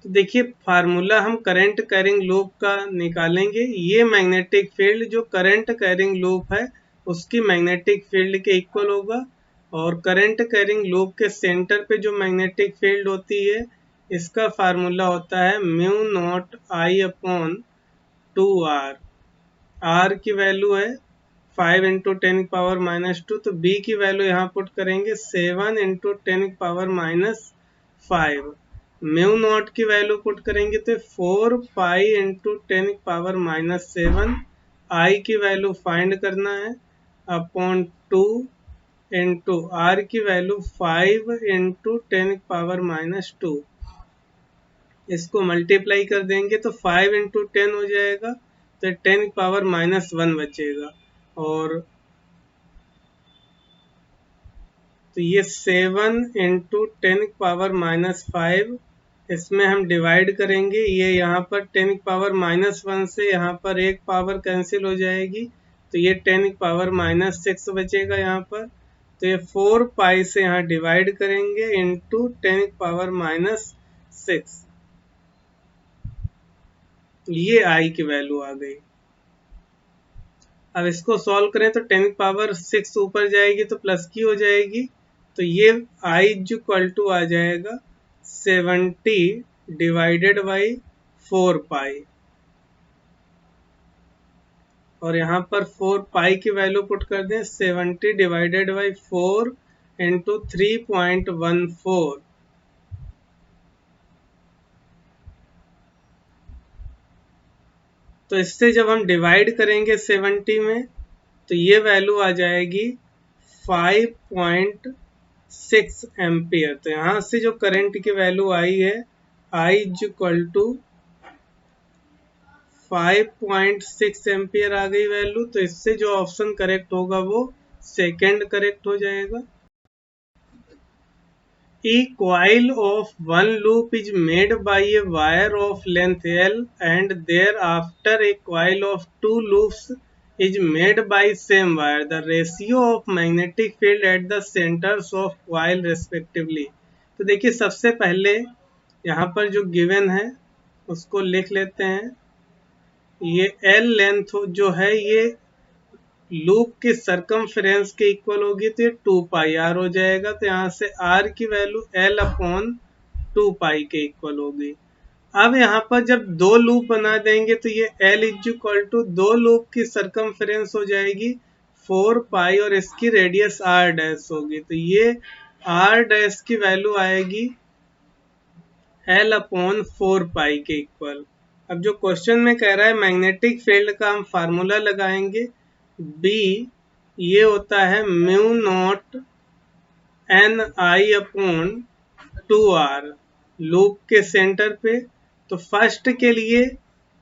तो देखिए फार्मूला हम करंट कैरिंग लूप का निकालेंगे। ये मैग्नेटिक फील्ड जो करंट कैरिंग लूप है उसकी मैग्नेटिक फील्ड के इक्वल होगा, और करंट कैरिंग लूप के सेंटर पे जो मैग्नेटिक फील्ड होती है इसका फार्मूला होता है mu naught I upon 2r। r की वैल्यू है 5 इंटू 10⁻⁻2। तो b की वैल्यू यहाँ पुट करेंगे 7 इंटू 10⁻5। म्यू नॉट की वैल्यू पुट करेंगे तो 4 पाई इंटू 10⁻7। आई की वैल्यू फाइंड करना है अपॉन 2 इंटू आर की वैल्यू 5 इंटू 10⁻2। इसको मल्टीप्लाई कर देंगे तो 5 इंटू 10 हो जाएगा, तो 10⁻1 बचेगा। और तो ये 7 × 10⁻⁵ इसमें हम डिवाइड करेंगे। ये यहाँ पर 10⁻⁻1 से यहाँ पर एक पावर कैंसिल हो जाएगी, तो ये 10⁻⁻6 बचेगा यहाँ पर। तो ये 4 पाई से यहाँ डिवाइड करेंगे इंटू 10⁻⁻6। ये आई की वैल्यू आ गई। अब इसको सॉल्व करें तो 10⁻6 ऊपर जाएगी तो प्लस की हो जाएगी, तो ये आई इक्वल टू आ जाएगा 70 डिवाइडेड बाई 4 पाई, और यहाँ पर 4 पाई की वैल्यू पुट कर दें। 70 डिवाइडेड बाई 4 इंटू 3.14। तो इससे जब हम डिवाइड करेंगे 70 में, तो ये वैल्यू आ जाएगी 5.6 एम्पियर। तो यहाँ से जो करंट की वैल्यू आई है, आई इक्वल टू 5.6 एम्पियर आ गई वैल्यू। तो इससे जो ऑप्शन करेक्ट होगा वो सेकंड करेक्ट हो जाएगा। A coil of one loop is made by a wire of length L, and thereafter a coil of two loops is made by same wire. The ratio of magnetic field at the centers of coil respectively. तो देखिए सबसे पहले यहाँ पर जो given है उसको लिख लेते हैं। ये L लेंथ जो है ये लूप की सरकमफ्रेंस के इक्वल होगी, तो ये 2 पाई आर हो जाएगा। तो यहाँ से आर की वैल्यू L/2 पाई के इक्वल होगी। अब यहाँ पर जब दो लूप बना देंगे तो ये L इक्वल टू दो लूप की सरकमफ्रेंस हो जाएगी 4 पाई, और इसकी रेडियस R डैश होगी। तो ये R डैश की वैल्यू आएगी L/4 पाई के इक्वल। अब जो क्वेश्चन में कह रहा है मैग्नेटिक फील्ड का हम फार्मूला लगाएंगे। B ये होता है म्यू नॉट Ni/2R लूप के सेंटर पे। तो फर्स्ट के लिए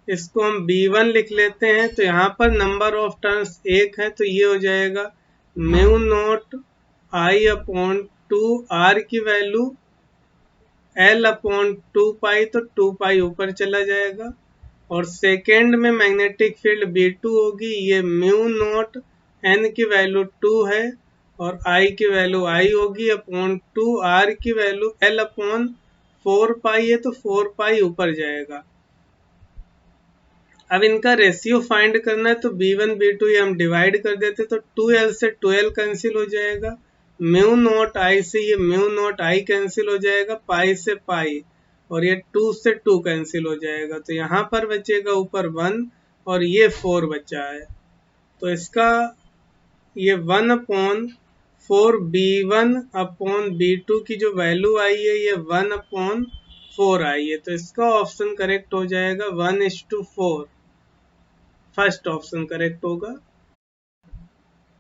इसको हम B1 लिख लेते हैं। तो यहाँ पर नंबर ऑफ टर्न्स एक है, तो ये हो जाएगा म्यू नॉट I/2R की वैल्यू L/2 पाई, तो 2 पाई ऊपर चला जाएगा। और सेकेंड में मैग्नेटिक फील्ड B2 होगी, ये म्यू नॉट N की वैल्यू 2 है और I की वैल्यू I होगी अपॉन 2, R की वैल्यू L/4 पाई है, तो 4 पाई ऊपर जाएगा। अब इनका रेशियो फाइंड करना है, तो B1 B2 ये हम डिवाइड कर देते, तो 2L से 2L कैंसिल हो जाएगा, म्यू नॉट I से ये म्यू नॉट I कैंसिल हो जाएगा, पाई से पाई, और ये 2 से 2 कैंसिल हो जाएगा। तो यहाँ पर बचेगा ऊपर 1 और ये 4 बचा है। तो इसका ये 1/4 B1/B2 की जो वैल्यू आई है ये 1/4 आई है। तो इसका ऑप्शन करेक्ट हो जाएगा 1:4। फर्स्ट ऑप्शन करेक्ट होगा।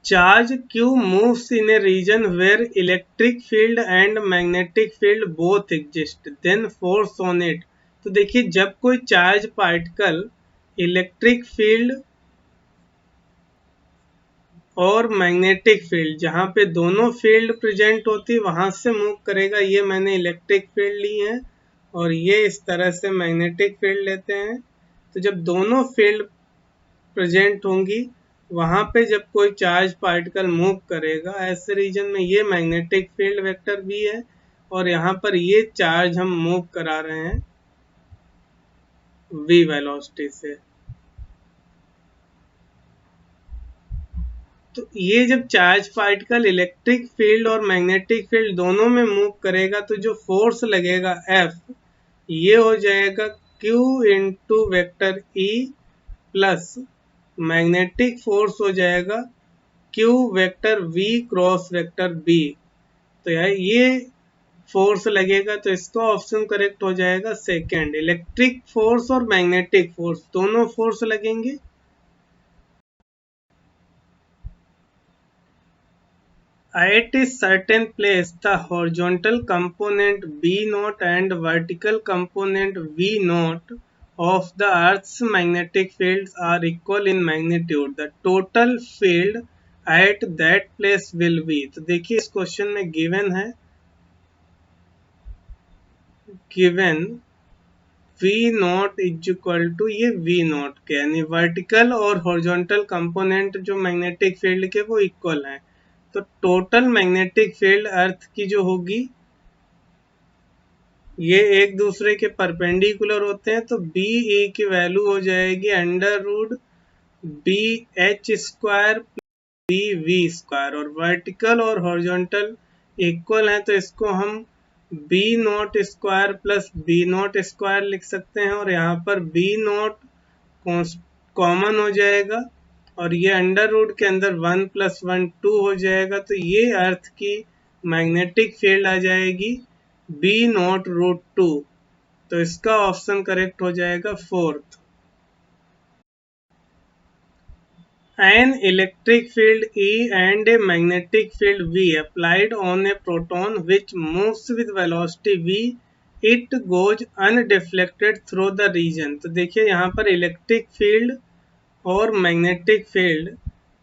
Charge Q moves in a region where electric field and magnetic field both exist, then force on it। तो देखिए जब कोई चार्ज पार्टिकल इलेक्ट्रिक फील्ड और मैग्नेटिक फील्ड, जहाँ पे दोनों फील्ड प्रेजेंट होती वहां से मूव करेगा। ये मैंने इलेक्ट्रिक फील्ड ली है और ये इस तरह से मैग्नेटिक फील्ड लेते हैं। तो जब दोनों फील्ड प्रेजेंट होंगी वहां पे जब कोई चार्ज पार्टिकल मूव करेगा ऐसे रीजन में, ये मैग्नेटिक फील्ड वेक्टर भी है और यहाँ पर ये चार्ज हम मूव करा रहे हैं v वेलोसिटी से। तो ये जब चार्ज पार्टिकल इलेक्ट्रिक फील्ड और मैग्नेटिक फील्ड दोनों में मूव करेगा तो जो फोर्स लगेगा F, ये हो जाएगा Q into vector E plus magnetic force हो जाएगा Q vector V cross vector B। तो यार ये फोर्स लगेगा, तो इसका ऑप्शन करेक्ट हो जाएगा सेकंड। इलेक्ट्रिक फोर्स और मैग्नेटिक फोर्स दोनों फोर्स लगेंगे। At a certain place, the horizontal component B0 and vertical component V0 of the Earth's magnetic fields are equal in magnitude. The total field at that place will be. तो देखिए इस question में given है, given V naught is equal to ये V naught के, यानी vertical और horizontal component जो मैग्नेटिक फील्ड के वो इक्वल हैं। तो टोटल मैग्नेटिक फील्ड अर्थ की जो होगी, ये एक दूसरे के परपेंडिकुलर होते हैं, तो बी ए की वैल्यू हो जाएगी under root B H square B V square, और वर्टिकल और हॉरिजॉन्टल इक्वल हैं तो इसको हम B naught square plus B naught square लिख सकते हैं, और यहाँ पर बी नॉट कॉमन हो जाएगा और ये अंडर रूट के अंदर 1 प्लस 1 2 हो जाएगा। तो ये अर्थ की मैग्नेटिक फील्ड आ जाएगी बी नॉट रूट 2। तो इसका ऑप्शन करेक्ट हो जाएगा fourth. An electric field E and a magnetic field V applied on a proton which moves with velocity V, it goes undeflected through the region। तो देखिए यहाँ पर electric field और magnetic field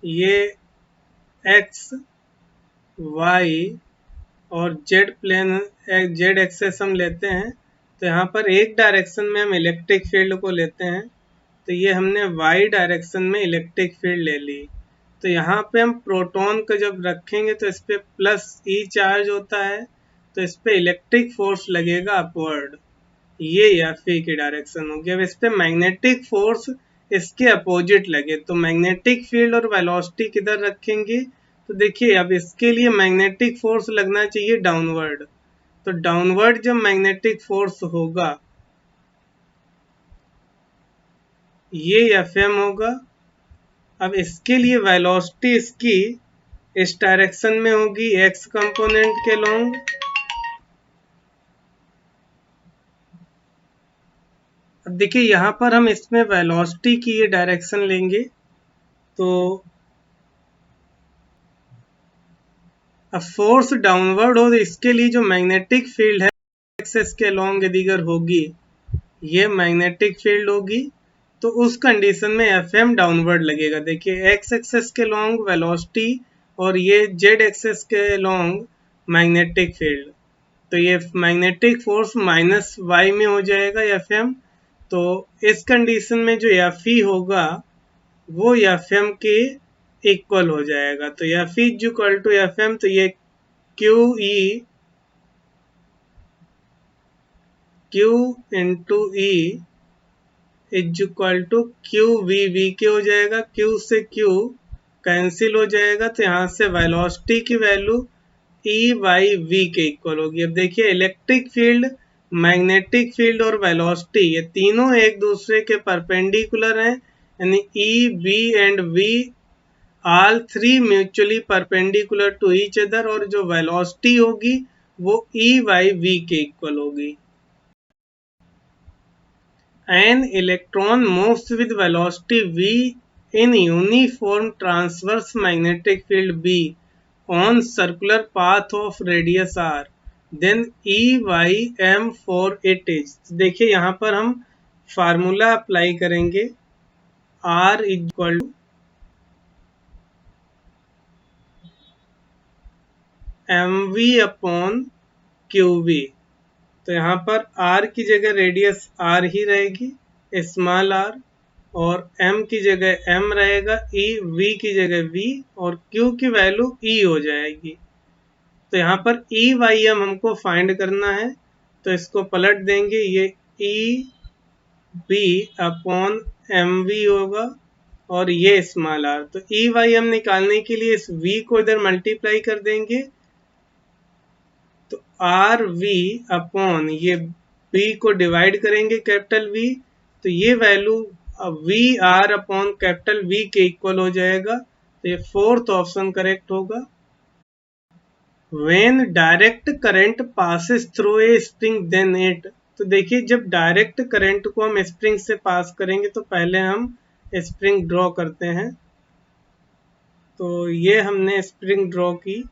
ये x Y और Z plane, Z access हम लेते हैं, तो यहाँ पर एक डायरेक्शन में हम इलेक्ट्रिक फील्ड को लेते हैं, तो ये हमने वाई डायरेक्शन में इलेक्ट्रिक फील्ड ले ली। तो यहाँ पे हम प्रोटॉन को जब रखेंगे तो इस पे प्लस ई चार्ज होता है, तो इस पे इलेक्ट्रिक फोर्स लगेगा अपवर्ड, ये एफ ई की डायरेक्शन होगी। अब इस पे मैग्नेटिक फोर्स इसके अपोजिट लगे, तो मैग्नेटिक फील्ड और वेलोसिटी किधर रखेंगे, तो देखिए अब इसके लिए मैग्नेटिक फोर्स लगना चाहिए डाउनवर्ड, तो डाउनवर्ड जब मैग्नेटिक फोर्स होगा ये एफ एम होगा। अब इसके लिए वेलोसिटी इसकी इस डायरेक्शन में होगी एक्स कंपोनेंट के लॉन्ग, अब देखिए यहाँ पर हम इसमें वेलोसिटी की ये डायरेक्शन लेंगे, तो अब फोर्स डाउनवर्ड हो, तो इसके लिए जो मैग्नेटिक फील्ड है एक्सेस के लॉन्ग दिगर होगी, ये मैग्नेटिक फील्ड होगी, तो उस कंडीशन में एफ एम डाउनवर्ड लगेगा। देखिए एक्स एक्सेस के लॉन्ग वेलोसिटी और ये जेड एक्सेस के लॉन्ग मैग्नेटिक फील्ड, तो ये मैग्नेटिक फोर्स माइनस वाई में हो जाएगा एफ एम। तो इस कंडीशन में जो एफ ई होगा वो एफ एम के इक्वल हो जाएगा, तो F E equal to F M, तो ये Q into E is equal to Q V V के हो जाएगा, क्यू से क्यू कैंसिल हो जाएगा, तो यहाँ से वेलोसिटी की वैल्यू ई बाई वी के इक्वल होगी। अब देखिए इलेक्ट्रिक फील्ड, मैग्नेटिक फील्ड और वेलोसिटी ये तीनों एक दूसरे के परपेंडिकुलर हैं, यानी E B and V all three mutually perpendicular to each other, और जो वेलोसिटी होगी वो ई बाई वी के इक्वल होगी। An electron moves with velocity v in uniform transverse magnetic field B on circular path of radius r, then E y m for it is। देखिए यहाँ पर हम फार्मूला अप्लाई करेंगे, R equal to M V upon Q V. तो यहाँ पर r की जगह रेडियस r ही रहेगी, स्मॉल r, और m की जगह m रहेगा, e v की जगह v, और q की वैल्यू e हो जाएगी। तो यहाँ पर e y m हमको फाइंड करना है, तो इसको पलट देंगे, ये e b upon M V होगा और ये स्मॉल r, तो e y m निकालने के लिए इस v को इधर मल्टीप्लाई कर देंगे, तो आर वी अपॉन ये बी को डिवाइड करेंगे कैपिटल वी, तो ये value V R upon capital V के इक्वल हो जाएगा, तो ये फोर्थ ऑप्शन करेक्ट होगा। When direct current passes through a spring then it, तो देखिए जब डायरेक्ट करंट को हम स्प्रिंग से पास करेंगे तो पहले हम स्प्रिंग ड्रॉ करते हैं, तो ये हमने स्प्रिंग ड्रॉ की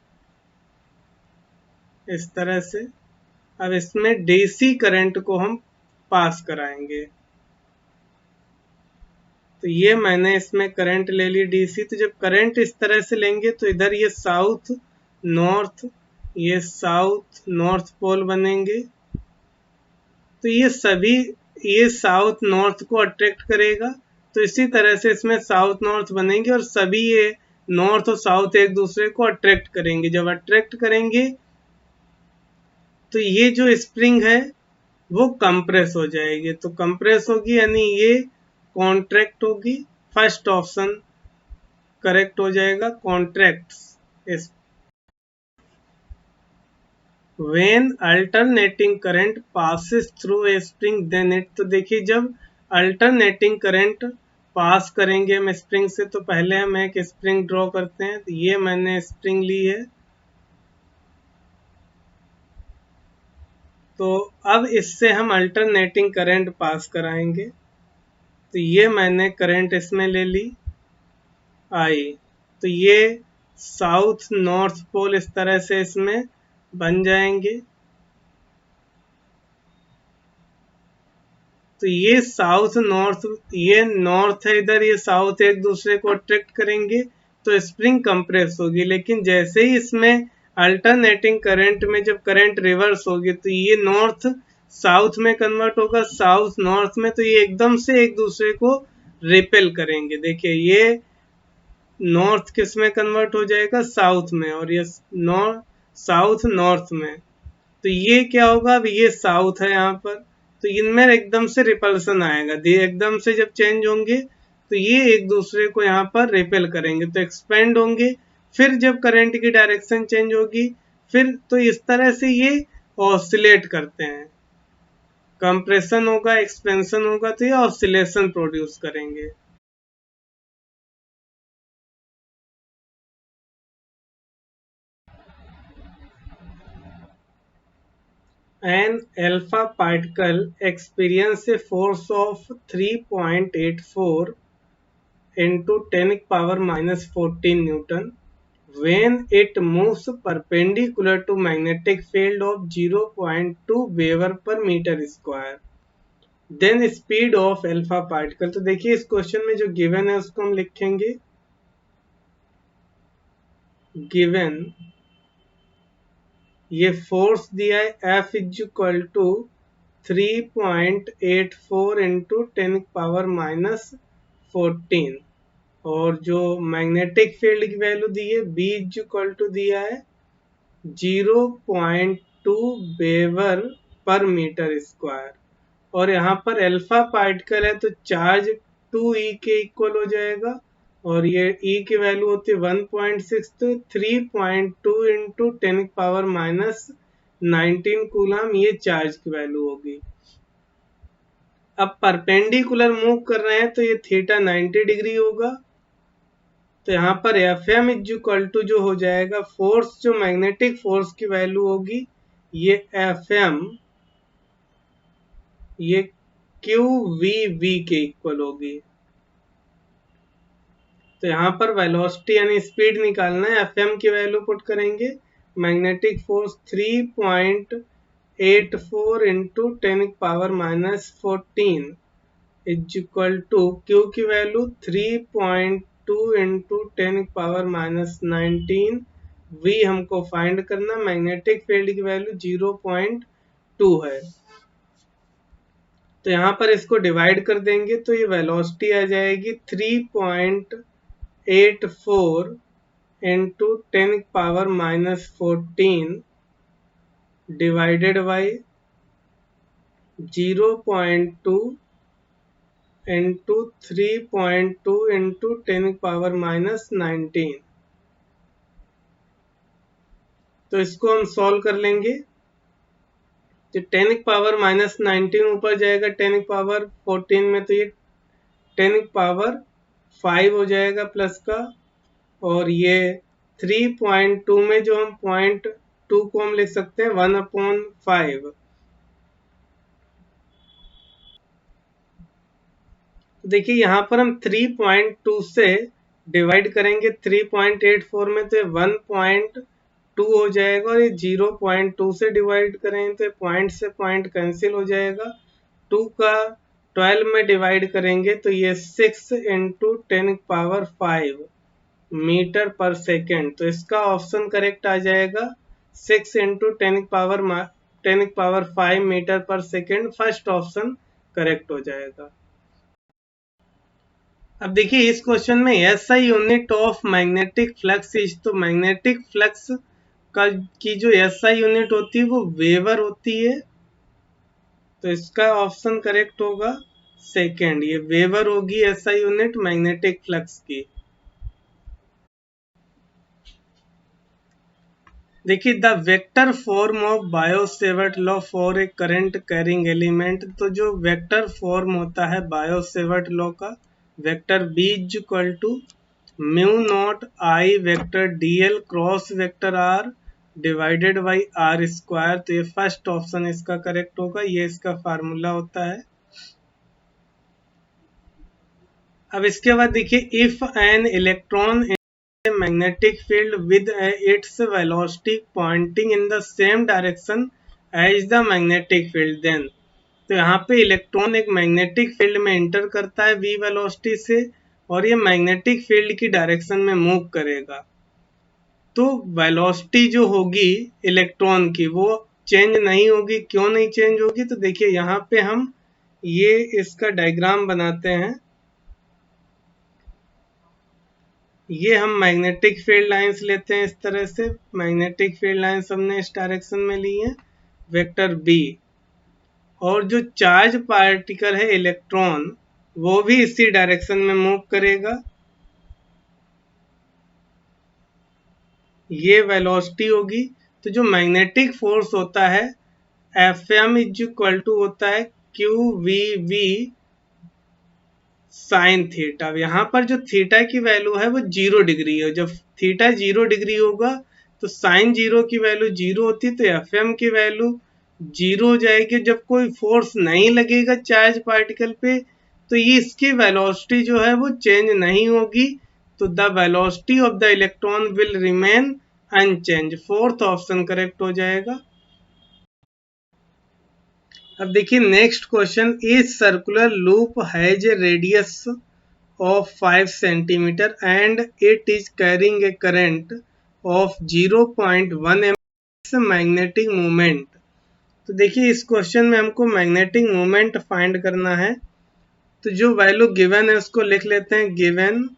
इस तरह से। अब इसमें डीसी करंट को हम पास कराएंगे, तो ये मैंने इसमें करंट ले ली डीसी। तो जब करंट इस तरह से लेंगे तो इधर ये साउथ नॉर्थ, ये साउथ नॉर्थ पोल बनेंगे। तो ये साउथ नॉर्थ को अट्रैक्ट करेगा। तो इसी तरह से इसमें साउथ नॉर्थ बनेंगे और सभी ये नॉर्थ और साउथ एक दूसरे को अट्रैक्ट करेंगे। जब अट्रैक्ट करेंगे तो ये जो स्प्रिंग है वो कंप्रेस हो जाएगी। तो कंप्रेस होगी यानी ये कॉन्ट्रैक्ट होगी। फर्स्ट ऑप्शन करेक्ट हो जाएगा, contracts. When alternating current passes through a spring then it, तो देखिए जब अल्टरनेटिंग करंट पास करेंगे हम स्प्रिंग से, तो पहले हम एक स्प्रिंग ड्रॉ करते हैं। तो ये मैंने स्प्रिंग ली है। तो अब इससे हम अल्टरनेटिंग करंट पास कराएंगे। तो ये मैंने करंट इसमें ले ली आई। तो ये साउथ नॉर्थ पोल इस तरह से इसमें बन जाएंगे। तो ये साउथ नॉर्थ, ये नॉर्थ है इधर, ये साउथ एक दूसरे को अट्रैक्ट करेंगे तो स्प्रिंग कंप्रेस होगी। लेकिन जैसे ही इसमें अल्टरनेटिंग करंट में जब करंट रिवर्स होगी तो ये नॉर्थ साउथ में कन्वर्ट होगा, साउथ नॉर्थ में। तो ये एकदम से एक दूसरे को रिपेल करेंगे। देखिए ये नॉर्थ किस में कन्वर्ट हो जाएगा, साउथ में, और ये नॉर्थ साउथ नॉर्थ में। तो ये क्या होगा, अब ये साउथ है यहाँ पर, तो इनमें एकदम से रिपल्सन आएगा। एकदम से जब चेंज होंगे तो ये एक दूसरे को यहाँ पर रिपेल करेंगे तो एक्सपेंड होंगे। फिर जब करंट की डायरेक्शन चेंज होगी फिर तो इस तरह से ये ऑसिलेट करते हैं। कंप्रेशन होगा, एक्सपेंशन होगा, तो ये ऑसिलेशन प्रोड्यूस करेंगे। An alpha particle experiences a force of 3.84 into 10 power minus 14 Newton when it moves perpendicular to magnetic field of 0.2 Weber per meter square. Then speed of alpha particle। तो देखिए इस question में जो given है उसको हम लिखेंगे गिवन। ये फोर्स दिया है F is equal to 3.84 into 10 power minus 14, और जो मैग्नेटिक फील्ड की वैल्यू दी है B इज इक्वल टू दिया है 0.2 वेबर पर मीटर स्क्वायर, और यहाँ पर अल्फा पार्टिकल है तो चार्ज 2e के इक्वल हो जाएगा, और ये e की वैल्यू होती है 1.6, तो 3.2 इंटू 10 पावर माइनस 19 कूलम ये चार्ज की वैल्यू होगी। अब परपेंडिकुलर मूव कर रहे हैं तो ये थीटा 90 डिग्री होगा। तो यहाँ पर F M is equal to जो हो जाएगा फोर्स, जो मैग्नेटिक फोर्स की वैल्यू होगी ये एफ एम, ये क्यू वी वी के इक्वल होगी। तो यहाँ पर वेलोसिटी यानी स्पीड निकालना है, एफ एम की वैल्यू पुट करेंगे, magnetic force 3.84 into 10 power minus 14 is equal to Q की value 3.2 into 10 power minus 19, V हमको फाइंड करना, मैग्नेटिक फील्ड की वैल्यू 0.2 है। तो यहाँ पर इसको डिवाइड कर देंगे तो ये वेलोसिटी आ जाएगी 3.84 into 10 power minus 14 divided by 0.2 into 3.2 into 10 power minus 19। तो इसको हम सॉल्व कर लेंगे। तो 10 पावर माइनस 19 ऊपर जाएगा 10 पावर 14 में, तो ये 10 पावर 5 हो जाएगा प्लस का, और ये 3.2 में जो हम 0.2 को हम लिख सकते हैं 1/5। देखिए यहाँ पर हम 3.2 से डिवाइड करेंगे 3.84 में तो 1.2 हो जाएगा, और ये 0.2 से डिवाइड करेंगे तो पॉइंट से पॉइंट कैंसिल हो जाएगा। 2 का 12 में डिवाइड करेंगे तो ये 6 इंटू 10⁵ मीटर पर सेकेंड। तो इसका ऑप्शन करेक्ट आ जाएगा 6 इंटू 10⁵ मीटर पर सेकेंड। फर्स्ट ऑप्शन करेक्ट हो जाएगा। अब देखिए इस क्वेश्चन में SI unit of magnetic flux is, तो मैग्नेटिक फ्लक्स का की जो SI यूनिट होती है वो वेबर होती है। तो इसका ऑप्शन करेक्ट होगा सेकेंड, ये वेबर होगी SI यूनिट मैग्नेटिक फ्लक्स की। देखिए the vector form of Biot Savart law for a current carrying element, तो जो वेक्टर फॉर्म होता है बायो-सेवर्ट लॉ का, vector B is equal to mu naught I vector DL cross vector R divided by R square. तो ये first option इसका correct होगा, ये इसका फार्मूला होता है। अब इसके बाद देखिए if an electron magnetic field with its velocity pointing in the same direction as the magnetic field, then तो यहाँ पे इलेक्ट्रॉन एक मैग्नेटिक फील्ड में एंटर करता है v वेलोसिटी से और ये मैग्नेटिक फील्ड की डायरेक्शन में मूव करेगा। तो वेलोसिटी जो होगी इलेक्ट्रॉन की वो चेंज नहीं होगी। क्यों नहीं चेंज होगी? तो देखिए यहाँ पे हम ये इसका डायग्राम बनाते हैं। ये हम मैग्नेटिक फील्ड लाइंस लेते हैं, इस तरह से मैग्नेटिक फील्ड लाइंस हमने इस डायरेक्शन में ली है वेक्टर बी, और जो चार्ज पार्टिकल है इलेक्ट्रॉन वो भी इसी डायरेक्शन में मूव करेगा। ये वेलोसिटी होगी। तो जो मैग्नेटिक फोर्स होता है Fm इज इक्वल टू होता है QVV साइन थीटा। यहाँ पर जो थीटा की वैल्यू है वो 0 डिग्री है। जब थीटा 0 डिग्री होगा तो साइन 0 की वैल्यू 0 होती है, तो एफएम की वैल्यू 0 हो जाएगी। जब कोई फोर्स नहीं लगेगा चार्ज पार्टिकल पे तो ये इसकी वेलोसिटी जो है वो चेंज नहीं होगी। तो the velocity of the electron will remain unchange. Fourth option correct हो जाएगा। अब देखिए next question, is circular loop has a radius of 5 centimeter and it is carrying a current of 0.1 amps magnetic moment। तो देखिए इस question में हमको magnetic moment find करना है। तो जो वैल्यू गिवन है उसको लिख लेते हैं। गिवन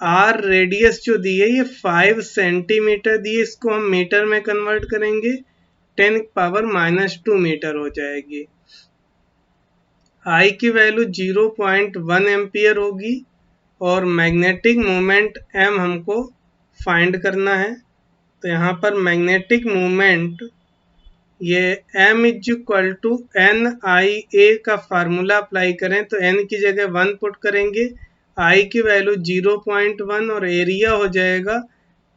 आर रेडियस जो दी है ये 5 सेंटीमीटर दी है, इसको हम मीटर में कन्वर्ट करेंगे 10⁻⁻² मीटर हो जाएगी। I की वैल्यू 0.1 एम्पियर होगी और मैग्नेटिक मोमेंट M हमको फाइंड करना है। तो यहाँ पर मैग्नेटिक मोमेंट ये M is equal to NIA का फार्मूला अप्लाई करें तो N की जगह 1 पुट करेंगे, I की वैल्यू 0.1 और एरिया हो जाएगा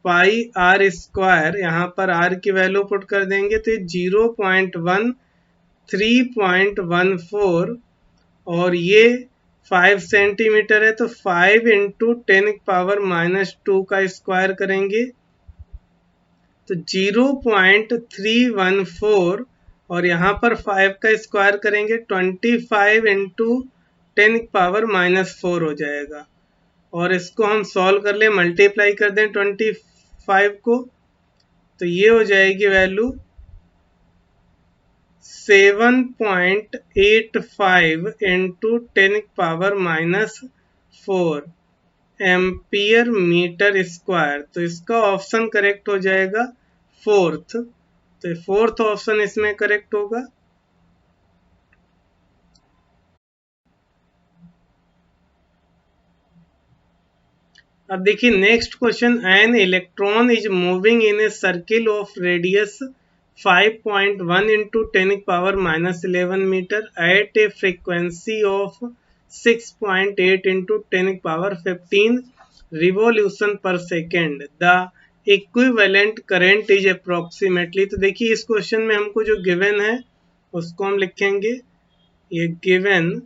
पाई R स्क्वायर। यहाँ पर R की वैल्यू पुट कर देंगे तो 0.1314 और ये 5 सेंटीमीटर है तो 5 इंटू 10⁻⁻² का स्क्वायर करेंगे तो 0.314 और यहाँ पर 5 का स्क्वायर करेंगे 25 इंटू 10⁻⁻4 हो जाएगा। और इसको हम सॉल्व कर ले, मल्टीप्लाई कर दें 25 को तो ये हो जाएगी value 7.85 into 10⁻⁻4 ampere metre square. तो इसका ऑप्शन करेक्ट हो जाएगा फोर्थ। तो फोर्थ ऑप्शन इसमें करेक्ट होगा। अब देखिए next question, an electron is moving in a circle of radius 5.1 into 10⁻⁻11 metre at a frequency of 6.8 into 10⁻15 revolution per second. The equivalent current is approximately. तो देखिए इस क्वेश्चन में हमको जो गिवन है उसको हम लिखेंगे। ये गिवन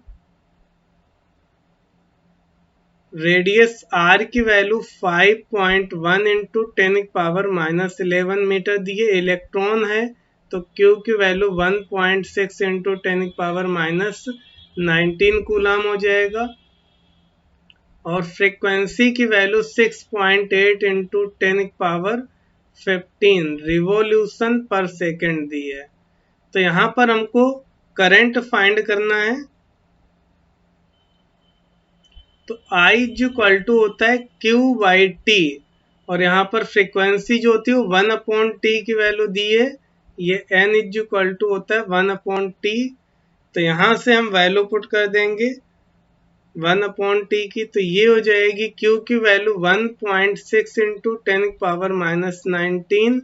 रेडियस R की वैल्यू 5.1 इंटू 10⁻11 मीटर दिए, इलेक्ट्रॉन है तो Q की value 1.6 into 10 power minus 19 coulomb हो जाएगा और फ्रीक्वेंसी की value 6.8 into 10 power 15 revolution per second दी है। तो यहाँ पर हमको करंट फाइंड करना है। तो I इक्वल टू होता है Q बाई टी और यहाँ पर फ्रीक्वेंसी जो होती है वो 1/t की वैल्यू दी है। ये N इक्वल टू होता है 1/t। तो यहाँ से हम वैल्यू पुट कर देंगे 1/t की। तो ये हो जाएगी Q की वैल्यू 1.6 इंटू 10 पावर माइनस 19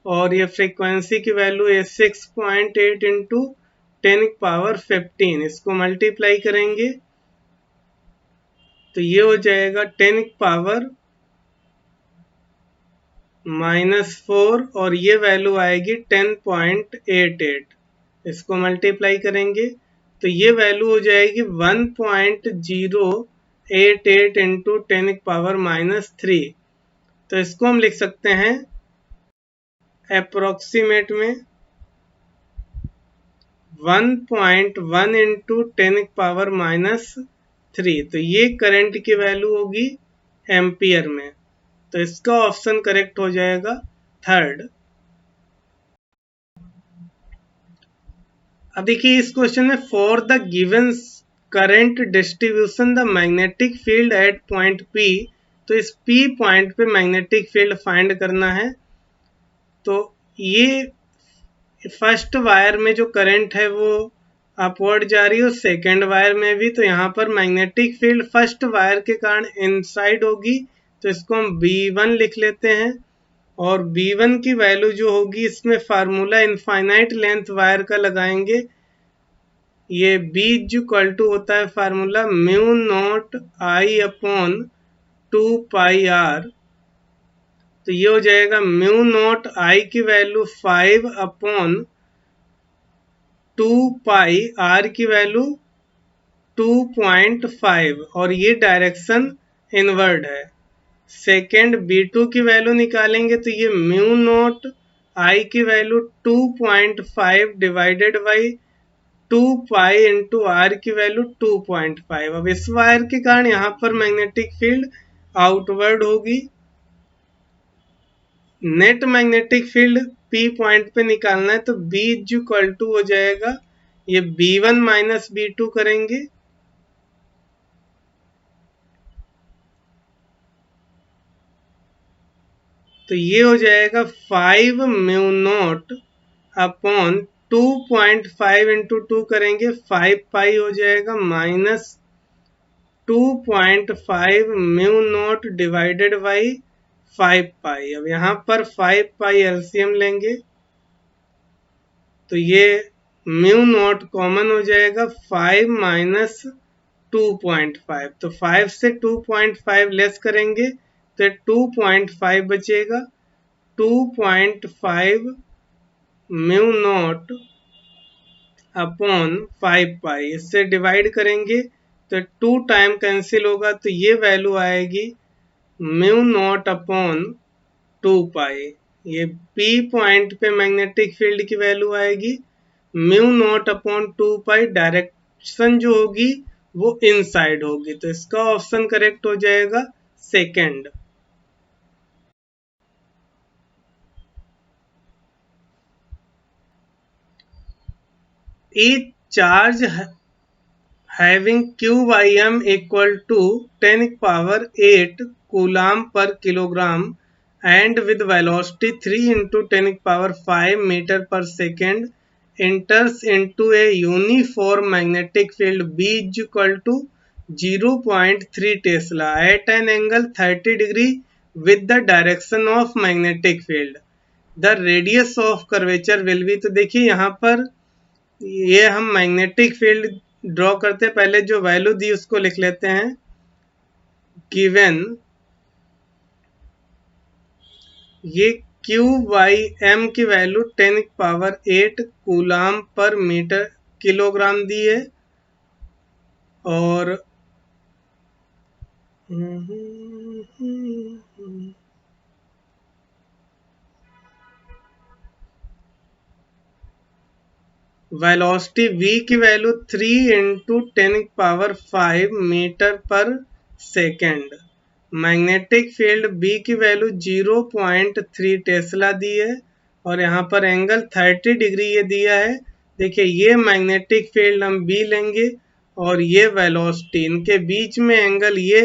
और ये फ्रीक्वेंसी की वैल्यू है 6.8 इंटू 10 पावर 15। इसको मल्टीप्लाई करेंगे तो ये हो जाएगा 10 पावर -4 और ये वैल्यू आएगी 10.88। इसको मल्टीप्लाई करेंगे तो ये वैल्यू हो जाएगी 1.088 इंटू 10 पावर -3। तो इसको हम लिख सकते हैं अप्रोक्सीमेट में 1.1 इंटू 10 पावर -3। तो ये करंट की वैल्यू होगी एम्पियर में। तो इसका ऑप्शन करेक्ट हो जाएगा थर्ड। अब देखिए इस क्वेश्चन में for the given current distribution the magnetic field eight point P। तो इस P पॉइंट पे मैग्नेटिक फील्ड फाइंड करना है। तो ये फर्स्ट वायर में जो करंट है वो अपवर्ड जा रही है और सेकेंड वायर में भी। तो यहाँ पर मैग्नेटिक फील्ड फर्स्ट वायर के कारण इनसाइड होगी। तो इसको हम B1 लिख लेते हैं और B1 की वैल्यू जो होगी इसमें फार्मूला इनफाइनाइट लेंथ वायर का लगाएंगे। ये B इक्वल टू होता है formula mu naught I upon 2πr। तो ये हो जाएगा म्यू नॉट I की वैल्यू 5 अपॉन 2 r की वैल्यू 2.5 और ये डायरेक्शन इनवर्ड है। सेकेंड B2 की वैल्यू निकालेंगे तो ये म्यू नॉट I की value 2.5 divided by 2 into r की वैल्यू 2.5। अब इस वायर के कारण यहाँ पर मैग्नेटिक फील्ड आउटवर्ड होगी। Net magnetic field P point पे निकालना है तो B इक्वल टू हो जाएगा ये B1 माइनस B2 करेंगे तो ये हो जाएगा 5 म्यू नॉट अपॉन 2.5 इंटू 2 करेंगे 5 पाई हो जाएगा minus 2.5 mu naught divided by 5 पाई। अब यहाँ पर 5 पाई एलसीएम लेंगे तो ये म्यू नॉट कॉमन हो जाएगा 5 माइनस 2.5। तो 5 से 2.5 लेस करेंगे तो 2.5 बचेगा। 2.5 म्यू नॉट अपॉन 5 पाई इससे डिवाइड करेंगे तो 2 टाइम कैंसिल होगा तो ये वैल्यू आएगी म्यू नॉट अपॉन 2 पाई। ये P पॉइंट पे मैग्नेटिक फील्ड की वैल्यू आएगी म्यू नॉट अपॉन 2 पाई। डायरेक्शन जो होगी वो इनसाइड होगी। तो इसका ऑप्शन करेक्ट हो जाएगा second. Each charge having q by m equal to 10 power 8 coulomb per kilogram and with velocity 3 into 10 power 5 meter per second enters into a uniform magnetic field B is equal to 0.3 Tesla at an angle 30 degree with the direction of magnetic field. The radius of curvature will be। तो देखिए यहाँ पर ये हम magnetic field draw करते हैं। पहले जो वैल्यू दी उसको लिख लेते हैं। गिवन ये Q बाई M की वैल्यू 10 पावर 8 कूलाम पर मीटर किलोग्राम दी है और वेलोसिटी v की वैल्यू 3 इंटू 10⁵ मीटर पर सेकेंड। मैग्नेटिक फील्ड B की वैल्यू 0.3 टेस्ला दी है और यहाँ पर एंगल 30 डिग्री ये दिया है। देखिए ये मैग्नेटिक फील्ड हम B लेंगे और ये वेलोसिटी, इनके बीच में एंगल ये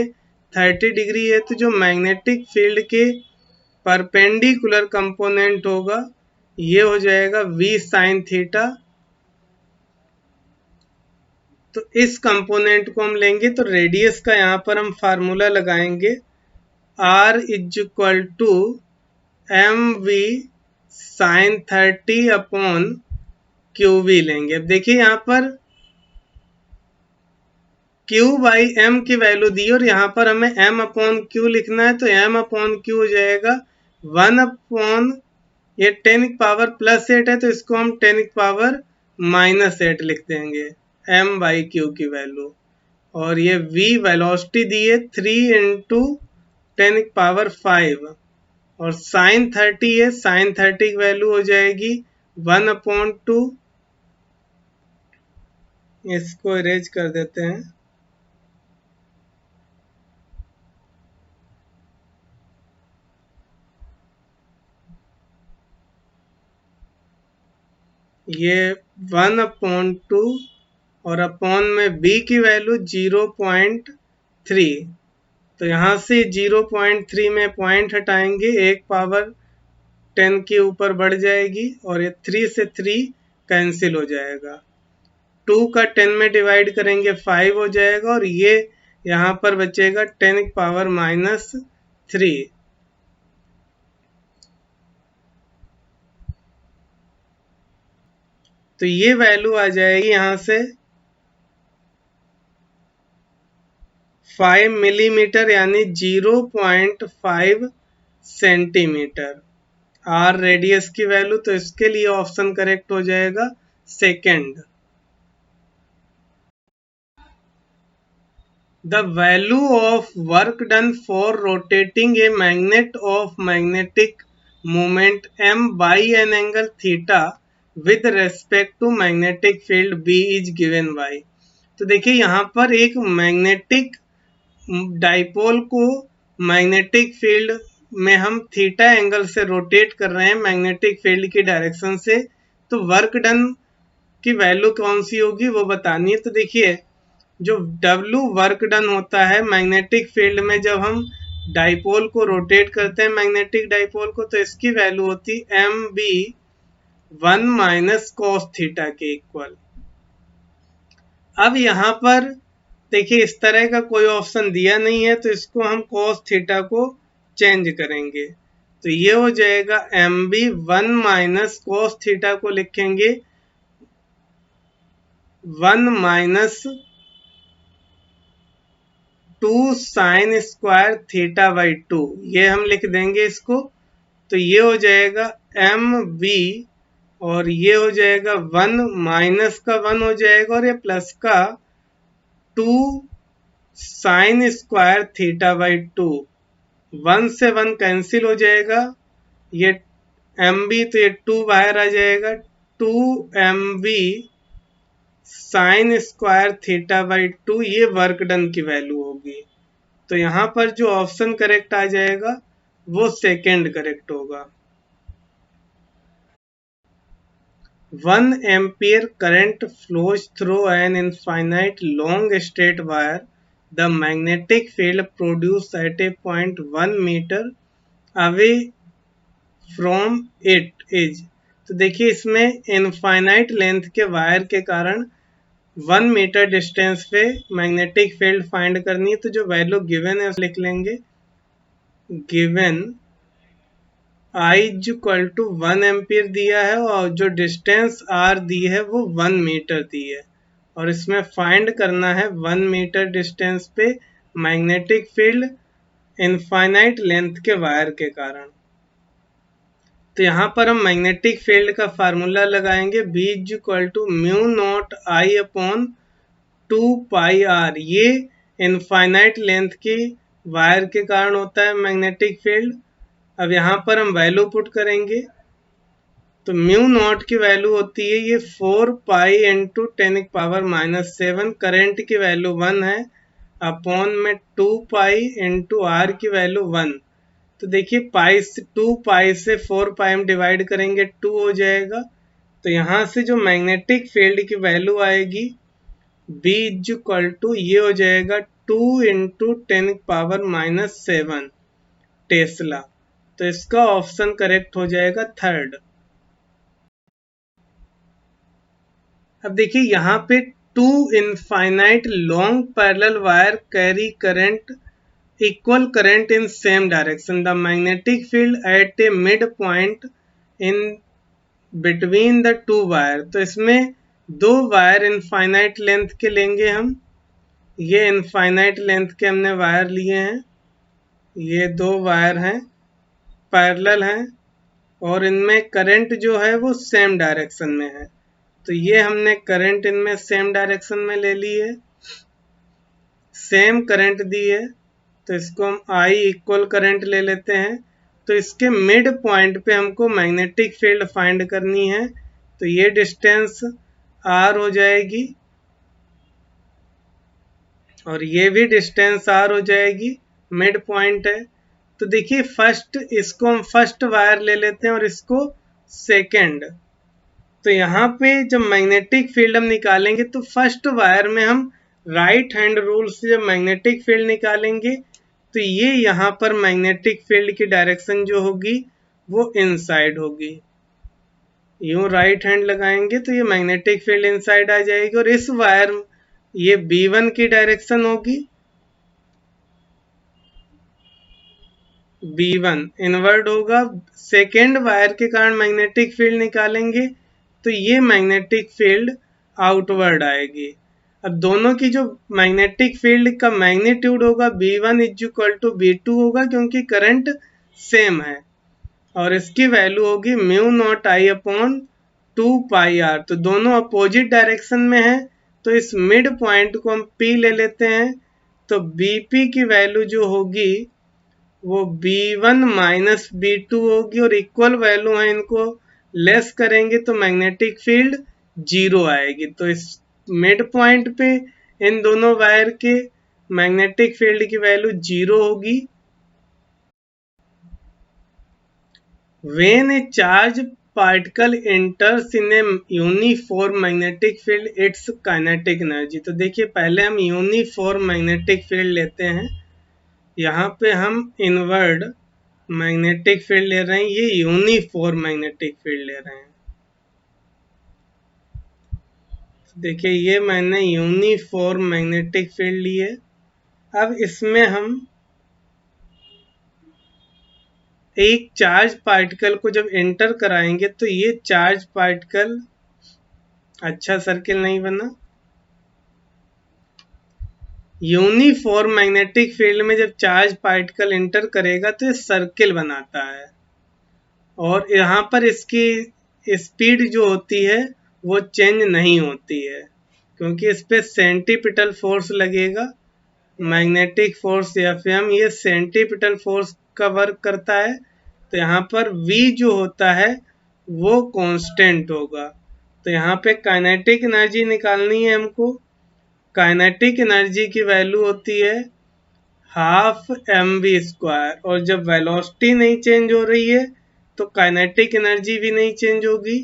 30 डिग्री है, तो जो मैग्नेटिक फील्ड के परपेंडिकुलर कंपोनेंट होगा ये हो जाएगा v साइन थीटा। तो इस कंपोनेंट को हम लेंगे तो रेडियस का यहाँ पर हम फार्मूला लगाएंगे, r is equal to M V sine 30 upon Q V लेंगे। अब देखिए यहाँ पर Q बाई एम की वैल्यू दी और यहाँ पर हमें m अपॉन क्यू लिखना है, तो m अपॉन क्यू हो जाएगा 1 अपॉन ये 10⁻+8 है तो इसको हम 10⁻−8 लिख देंगे m बाई क्यू की वैल्यू। और ये v वेलोसिटी दी है 3 इंटू 10⁵ और साइन 30 है, साइन 30 की वैल्यू हो जाएगी 1/2। इसको इरेज कर देते हैं। ये 1/2 और अपॉन में b की वैल्यू 0.3, तो यहाँ से 0.3 में पॉइंट हटाएंगे, 1 पावर 10 के ऊपर बढ़ जाएगी और ये 3 से 3 कैंसिल हो जाएगा। 2 का 10 में डिवाइड करेंगे 5 हो जाएगा और ये यहाँ पर बचेगा 10⁻⁻3। तो ये वैल्यू आ जाएगी यहाँ से 5 मिलीमीटर यानी 0.5 सेंटीमीटर आर रेडियस की वैल्यू। तो इसके लिए ऑप्शन करेक्ट हो जाएगा second. The value of work done for rotating a magnet of magnetic moment m by an angle theta with respect to magnetic field B is given by। तो देखिए यहाँ पर एक मैग्नेटिक डाइपोल को magnetic field में हम theta angle से rotate कर रहे हैं मैग्नेटिक फील्ड की डायरेक्शन से, तो वर्क डन की वैल्यू कौन सी होगी वो बतानी है। तो देखिए जो W वर्क डन होता है मैग्नेटिक फील्ड में जब हम डाइपोल को रोटेट करते हैं मैग्नेटिक डाइपोल को, तो इसकी वैल्यू होती M B 1 minus cos theta के इक्वल। अब यहाँ पर देखिए इस तरह का कोई ऑप्शन दिया नहीं है तो इसको हम कॉस थीटा को चेंज करेंगे, तो ये हो जाएगा M B 1 minus cos theta को लिखेंगे 1 minus 2 sine square theta by 2, ये हम लिख देंगे इसको। तो ये हो जाएगा एम बी और ये हो जाएगा 1 माइनस का 1 हो जाएगा और ये प्लस का 2 साइन स्क्वायर थीटा बाई 2, 1 से 1 कैंसिल हो जाएगा, ये एम बी तो ये 2 बाहर आ जाएगा, 2 M B sine square theta by 2, ये वर्क डन की वैल्यू होगी। तो यहाँ पर जो ऑप्शन करेक्ट आ जाएगा वो सेकेंड करेक्ट होगा। 1 ampere current flows through an infinite long straight wire. The magnetic field produced at a point 1 meter away from it is। तो देखिए इसमें इनफाइनाइट लेंथ के वायर के कारण 1 मीटर डिस्टेंस पे मैग्नेटिक फील्ड फाइंड करनी है। तो जो वैल्यू गिवन है लिख लेंगे, given I is equal to 1 ampere दिया है और जो डिस्टेंस R दी है वो 1 मीटर दी है और इसमें फाइंड करना है 1 मीटर डिस्टेंस पे मैग्नेटिक फील्ड इनफाइनाइट लेंथ के वायर के कारण। तो यहाँ पर हम मैग्नेटिक फील्ड का फार्मूला लगाएंगे, B is equal to mu naught I upon 2 pi R। ये इनफाइनाइट लेंथ की वायर के कारण होता है मैग्नेटिक फील्ड। अब यहाँ पर हम वैल्यू पुट करेंगे, तो म्यू नॉट की वैल्यू होती है ये 4 पाई इंटू 10⁻⁻7, करंट की वैल्यू 1 है, अपॉन में 2 पाई इंटू आर की वैल्यू 1। तो देखिए पाई से 2 पाई से 4 पाई में डिवाइड करेंगे 2 हो जाएगा। तो यहाँ से जो मैग्नेटिक फील्ड की वैल्यू आएगी B इज इक्वल टू ये हो जाएगा 2 इंटू 10⁻⁻7 टेस्ला। तो इसका ऑप्शन करेक्ट हो जाएगा थर्ड। अब देखिए यहाँ पे 2 infinite long parallel wire carry current equal current in same direction, the magnetic field eight A mid point in between the two wire. तो इसमें दो वायर इनफाइनाइट लेंथ के लेंगे हम, ये इनफाइनाइट लेंथ के हमने वायर लिए हैं, ये दो वायर हैं पैरेलल हैं और इनमें करंट जो है वो सेम डायरेक्शन में है। तो ये हमने करंट इनमें सेम डायरेक्शन में ले ली है, सेम करंट दी है, तो इसको हम I इक्वल करंट ले लेते हैं। तो इसके मिड पॉइंट पे हमको मैग्नेटिक फील्ड फाइंड करनी है, तो ये डिस्टेंस R हो जाएगी और ये भी डिस्टेंस R हो जाएगी, मिड पॉइंट है। तो देखिए फर्स्ट इसको हम फर्स्ट वायर ले लेते हैं और इसको सेकेंड। तो यहाँ पे जब मैग्नेटिक फील्ड हम निकालेंगे तो फर्स्ट वायर में हम राइट हैंड रूल से जब मैग्नेटिक फील्ड निकालेंगे तो ये यहाँ पर मैग्नेटिक फील्ड की डायरेक्शन जो होगी वो इनसाइड होगी। यूं राइट हैंड लगाएंगे तो ये मैग्नेटिक फील्ड इनसाइड आ जाएगी और इस वायर ये B1 की डायरेक्शन होगी, B1 इनवर्ड होगा। सेकेंड वायर के कारण मैग्नेटिक फील्ड निकालेंगे तो ये मैग्नेटिक फील्ड आउटवर्ड आएगी। अब दोनों की जो मैग्नेटिक फील्ड का मैग्नीट्यूड होगा B1 is equal to B2 होगा, क्योंकि करंट सेम है और इसकी वैल्यू होगी mu naught I upon 2 pi R। तो दोनों अपोजिट डायरेक्शन में है, तो इस मिड पॉइंट को हम P ले लेते हैं। तो BP की वैल्यू जो होगी वो B1 माइनस B2 होगी और इक्वल वैल्यू है, इनको लेस करेंगे तो मैग्नेटिक फील्ड 0 आएगी। तो इस मिड पॉइंट पे इन दोनों वायर के मैग्नेटिक फील्ड की वैल्यू 0 होगी। When a charge particle enters in a uniform magnetic field, its kinetic energy। तो देखिए पहले हम यूनिफॉर्म मैग्नेटिक फील्ड लेते हैं, यहाँ पे हम इनवर्ड मैग्नेटिक फील्ड ले रहे हैं, ये यूनिफॉर्म मैग्नेटिक फील्ड ले रहे हैं। देखिए ये मैंने यूनिफॉर्म मैग्नेटिक फील्ड ली है। अब इसमें हम एक चार्ज पार्टिकल को जब एंटर कराएंगे तो ये चार्ज पार्टिकल, अच्छा सर्किल नहीं बना, यूनिफॉर्म मैग्नेटिक फील्ड में जब चार्ज पार्टिकल एंटर करेगा तो ये सर्किल बनाता है और यहाँ पर इसकी स्पीड जो होती है वो चेंज नहीं होती है, क्योंकि इस पे सेंटीपिटल फोर्स लगेगा, मैग्नेटिक फोर्स Fm, ये सेंटीपिटल फोर्स का वर्क करता है। तो यहाँ पर V जो होता है वो कांस्टेंट होगा। तो यहाँ पे काइनेटिक एनर्जी निकालनी है हमको। काइनेटिक एनर्जी की वैल्यू होती है हाफ mv², और जब वेलोसिटी नहीं चेंज हो रही है तो काइनेटिक एनर्जी भी नहीं चेंज होगी।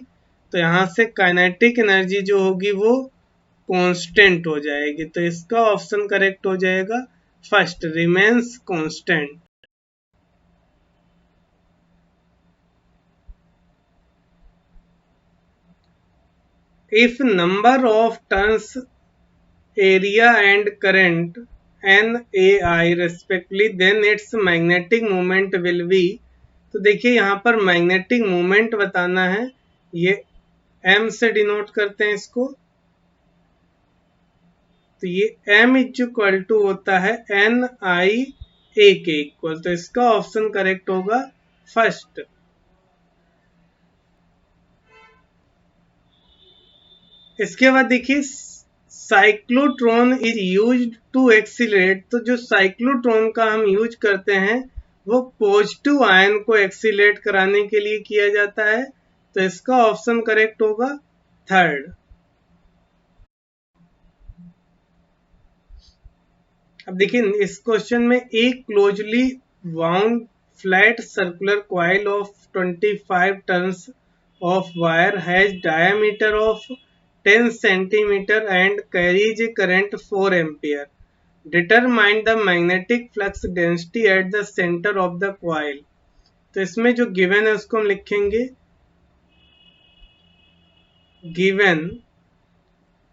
तो यहाँ से काइनेटिक एनर्जी जो होगी वो कांस्टेंट हो जाएगी। तो इसका ऑप्शन करेक्ट हो जाएगा first, remains constant. If number of turns area and current NAI respectively, then its magnetic moment will be। तो देखिए यहाँ पर मैग्नेटिक मोमेंट बताना है, ये M से डिनोट करते हैं इसको। तो ये M इज इक्वल टू होता है NIA के इक्वल। तो इसका ऑप्शन करेक्ट होगा फर्स्ट। इसके बाद देखिए cyclotron is used to accelerate. तो जो साइक्लोट्रॉन का हम यूज करते हैं वो पॉजिटिव आयन को एक्सीलरेट कराने के लिए किया जाता है, तो इसका ऑप्शन करेक्ट होगा थर्ड। अब देखिए इस क्वेश्चन में एक closely wound flat circular coil of 25 turns of wire has diameter of 10 centimetre and carries A current 4 ampere. Determine the magnetic flux density at the centre of the coil. तो इसमें जो given है उसको हम लिखेंगे given,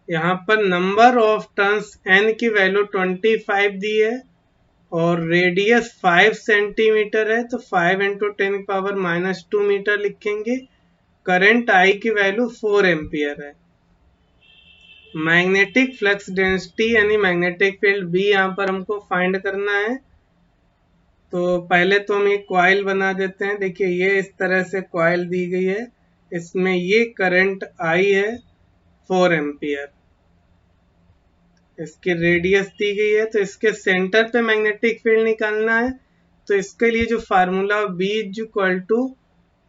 यहाँ पर number of turns n की वैल्यू 25 दी है और रेडियस 5 सेंटीमीटर है, तो 5 इंटू 10⁻⁻2 मीटर लिखेंगे। करंट I की वैल्यू 4 एम्पियर है। मैग्नेटिक फ्लक्स डेंसिटी यानी मैग्नेटिक फील्ड B यहाँ पर हमको फाइंड करना है। तो पहले तो हम एक कॉइल बना देते हैं। देखिए ये इस तरह से कॉइल दी गई है, इसमें ये करंट I है 4 एम्पियर, इसकी रेडियस दी गई है, तो इसके सेंटर पे मैग्नेटिक फील्ड निकालना है। तो इसके लिए जो formula B is equal to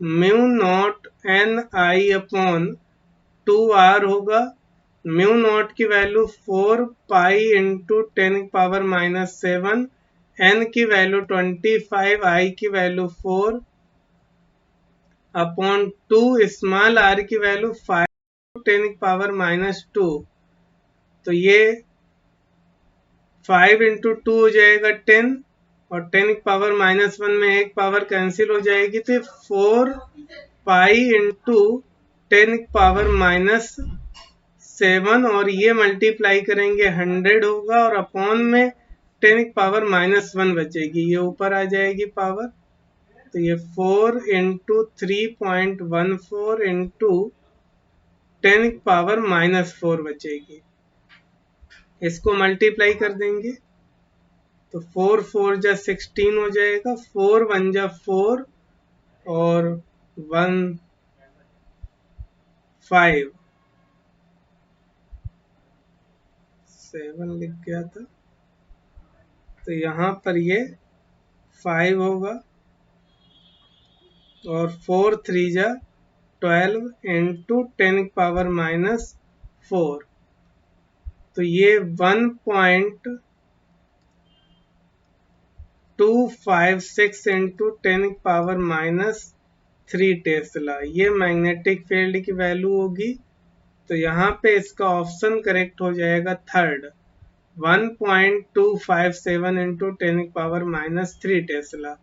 mu naught NI upon 2R होगा। म्यू नॉट की वैल्यू 4 पाई इंटू 10⁻⁻7, n की वैल्यू 25, I की वैल्यू 4 अपॉन 2, स्मॉल r की वैल्यू 5 10⁻⁻2। तो ये 5 इंटू 2 हो जाएगा 10 और 10⁻⁻1 में एक पावर कैंसिल हो जाएगी, तो 4 पाई इंटू 10⁻⁻7 और ये मल्टीप्लाई करेंगे 100 होगा और अपॉन में 10⁻⁻1 बचेगी, ये ऊपर आ जाएगी पावर। तो ये 4 इंटू 3.14 इंटू 10⁻⁻4 बचेगी। इसको मल्टीप्लाई कर देंगे तो 4 4 जा 16 हो जाएगा, 4 1 जा 4 और 1 5 7 लिख गया था, तो यहाँ पर ये 5 होगा और 4 3 जा 12 इंटू 10⁻⁻4, तो ये 1.256 इंटू 10⁻⁻3 टेस्ला, ये मैग्नेटिक फील्ड की वैल्यू होगी। तो यहाँ पे इसका ऑप्शन करेक्ट हो जाएगा third, 1.257 into 10⁻⁻3 Tesla.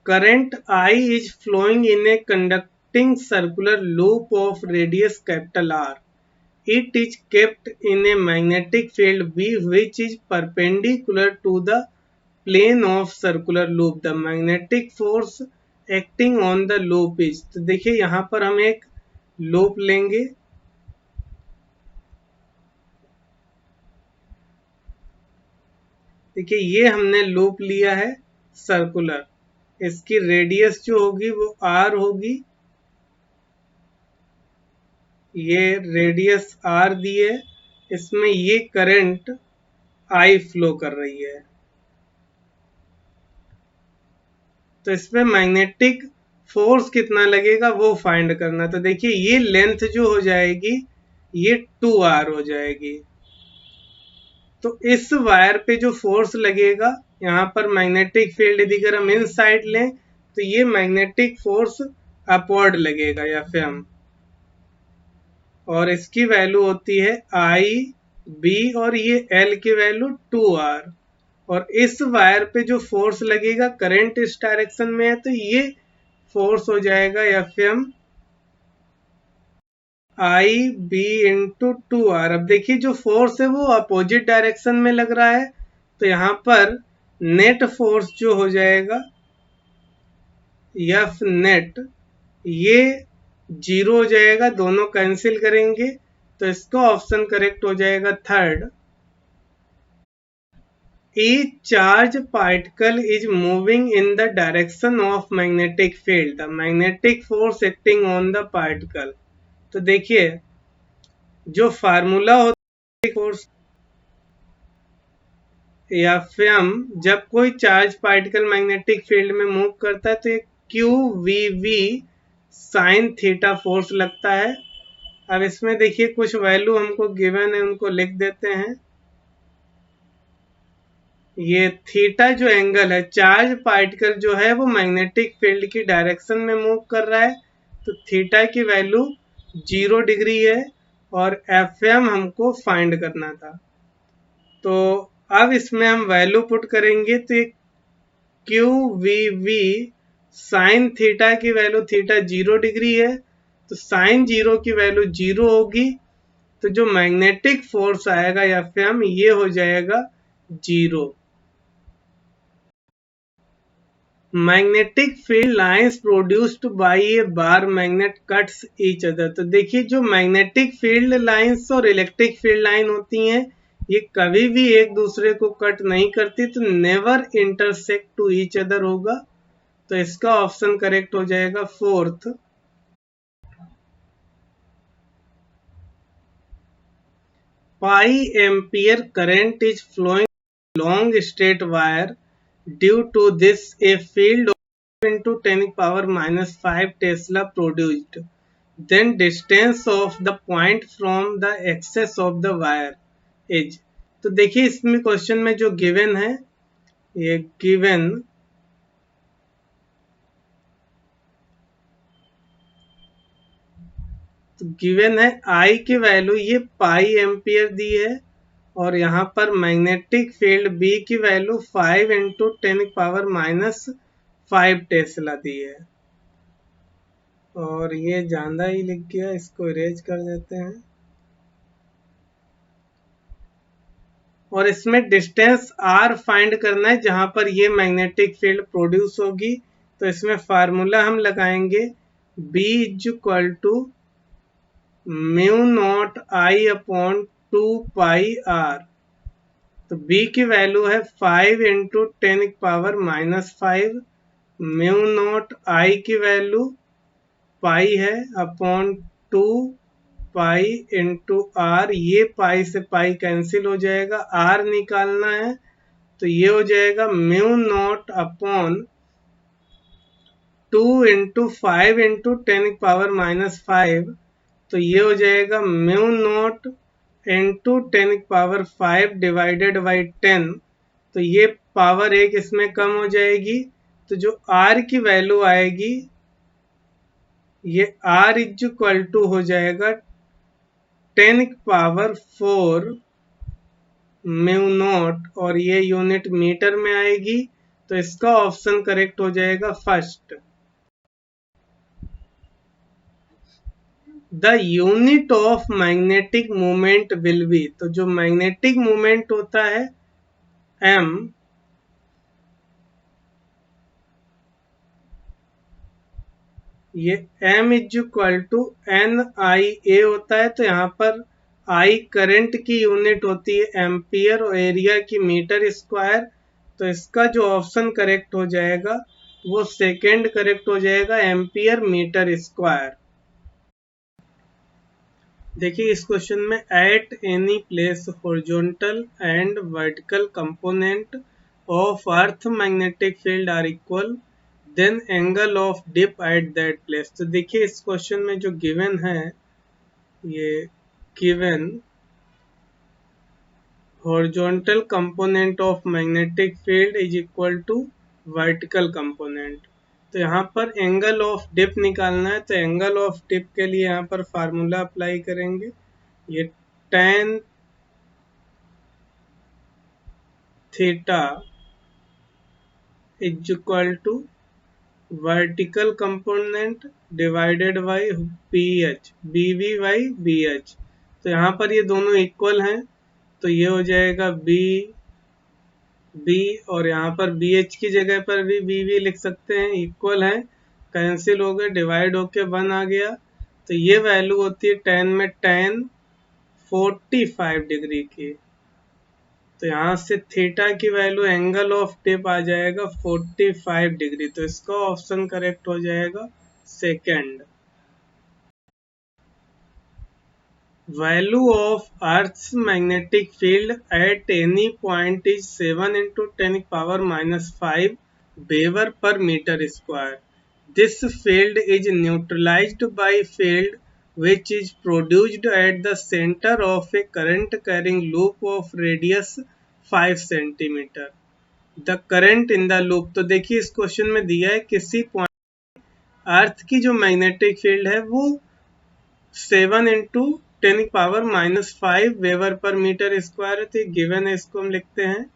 Current I is flowing in a conducting circular loop of radius capital R. It is kept in a magnetic field B which is perpendicular to the plane of circular loop. The magnetic force acting on the loop is, तो देखिए यहाँ पर हम एक loop लेंगे, देखिए ये हमने लूप लिया है सर्कुलर, इसकी रेडियस जो होगी वो R होगी, ये रेडियस R दी है, इसमें ये करंट I फ्लो कर रही है। तो इसमें मैग्नेटिक फोर्स कितना लगेगा वो फाइंड करना। तो देखिए ये लेंथ जो हो जाएगी ये 2R हो जाएगी। तो इस वायर पे जो फोर्स लगेगा, यहाँ पर मैग्नेटिक फील्ड यदि अगर हम इन साइड लें तो ये मैग्नेटिक फोर्स अपवर्ड लगेगा या फिर हम, और इसकी वैल्यू होती है I B और ये L की वैल्यू 2R। और इस वायर पे जो फोर्स लगेगा करंट इस डायरेक्शन में है, तो ये फोर्स हो जाएगा या फिर हम I B इंटू 2R। अब देखिए जो फोर्स है वो अपोजिट डायरेक्शन में लग रहा है, तो यहाँ पर नेट फोर्स जो हो जाएगा F नेट, ये 0 हो जाएगा, दोनों कैंसिल करेंगे, तो इसका ऑप्शन करेक्ट हो जाएगा third. Each charge particle is moving in the direction of magnetic field. The magnetic force acting on the particle. तो देखिए जो फार्मूला होता है फोर्स, एफएम जब कोई चार्ज पार्टिकल मैग्नेटिक फील्ड में मूव करता है तो ये Q V V sine theta force लगता है। अब इसमें देखिए कुछ वैल्यू हमको गिवन है, उनको लिख देते हैं। ये थीटा जो एंगल है, चार्ज पार्टिकल जो है वो मैग्नेटिक फील्ड की डायरेक्शन में मूव कर रहा है, तो थीटा की वैल्यू 0 डिग्री है और एफ एम हमको फाइंड करना था। तो अब इसमें हम वैल्यू पुट करेंगे तो ये Q V V sine theta की वैल्यू, थीटा 0 डिग्री है तो साइन 0 की वैल्यू 0 होगी, तो जो मैग्नेटिक फोर्स आएगा एफ एम ये हो जाएगा 0। Magnetic field lines produced by A bar magnet cuts each other. तो देखिए जो मैग्नेटिक फील्ड लाइंस और इलेक्ट्रिक फील्ड लाइन होती हैं ये कभी भी एक दूसरे को कट नहीं करती, तो never intersect to each other होगा। तो इसका ऑप्शन करेक्ट हो जाएगा fourth. Pi ampere current is flowing long straight wire due to this a field into 10 power minus 5 Tesla produced. Then distance of the point from the axis of the wire is। तो देखिए इसमें question में जो given है, ये given तो given है आई की वैल्यू ये पाई एम्पियर दी है और यहाँ पर मैग्नेटिक फील्ड बी की value 5 into 10 power minus 5 tesla दी है। और ये ज्यादा ही लिख गया, इसको इरेज कर देते हैं। और इसमें डिस्टेंस आर फाइंड करना है जहां पर ये मैग्नेटिक फील्ड प्रोड्यूस होगी। तो इसमें फार्मूला हम लगाएंगे B is equal to mu naught I upon 2 pi R. तो B की वैल्यू है 5 into 10 power minus 5, mu naught I की वैल्यू पाई है अपॉन 2 पाई इंटू आर। ये पाई से पाई कैंसिल हो जाएगा, आर निकालना है तो ये हो जाएगा mu naught upon 2 into 5 into 10 power minus 5, तो ये हो जाएगा mu naught into 10 power 5 divided by 10। तो ये पावर एक इसमें कम हो जाएगी, तो जो आर की वैल्यू आएगी ये आर इज इक्वल टू हो जाएगा 10 पावर 4 म्यू नॉट, और ये यूनिट मीटर में आएगी। तो इसका ऑप्शन करेक्ट हो जाएगा first. The unit of magnetic moment will be. तो जो मैग्नेटिक मोमेंट होता है एम, ये M is equal to N I A होता है। तो यहाँ पर आई करंट की यूनिट होती है एम्पियर और एरिया की मीटर स्क्वायर। तो इसका जो ऑप्शन करेक्ट हो जाएगा वो सेकेंड करेक्ट हो जाएगा, एम्पियर मीटर स्क्वायर। देखिए इस क्वेश्चन में at any place horizontal and vertical component of earth magnetic field are equal, then angle of dip at that place. तो देखिए इस क्वेश्चन में जो गिवन है, ये given horizontal component of magnetic field is equal to vertical component. तो यहाँ पर एंगल ऑफ डिप निकालना है, तो एंगल ऑफ डिप के लिए यहाँ पर फार्मूला अप्लाई करेंगे। ये tan theta is equal to vertical component divided by B H, B V by B H. तो यहाँ पर ये दोनों इक्वल हैं, तो ये हो जाएगा बी बी, और यहाँ पर बी एच की जगह पर भी बी वी लिख सकते हैं, इक्वल है, कैंसिल हो गए, डिवाइड होके 1 आ गया। तो ये वैल्यू होती है tan में tan 45 डिग्री की। तो यहाँ से थीटा की वैल्यू एंगल ऑफ टिप आ जाएगा 45 डिग्री। तो इसका ऑप्शन करेक्ट हो जाएगा second. Value of Earth's magnetic field at any point is 7 into 10 power minus 5 Weber per meter square. This field is neutralized by field which is produced at the center of a current carrying loop of radius 5 centimeter. The current in the loop, तो देखिए इस question में दिया है किसी point earth की जो magnetic field है वो 7 into 10⁻⁻5 weber per metre square है। गिवन है, इसको हम लिखते हैं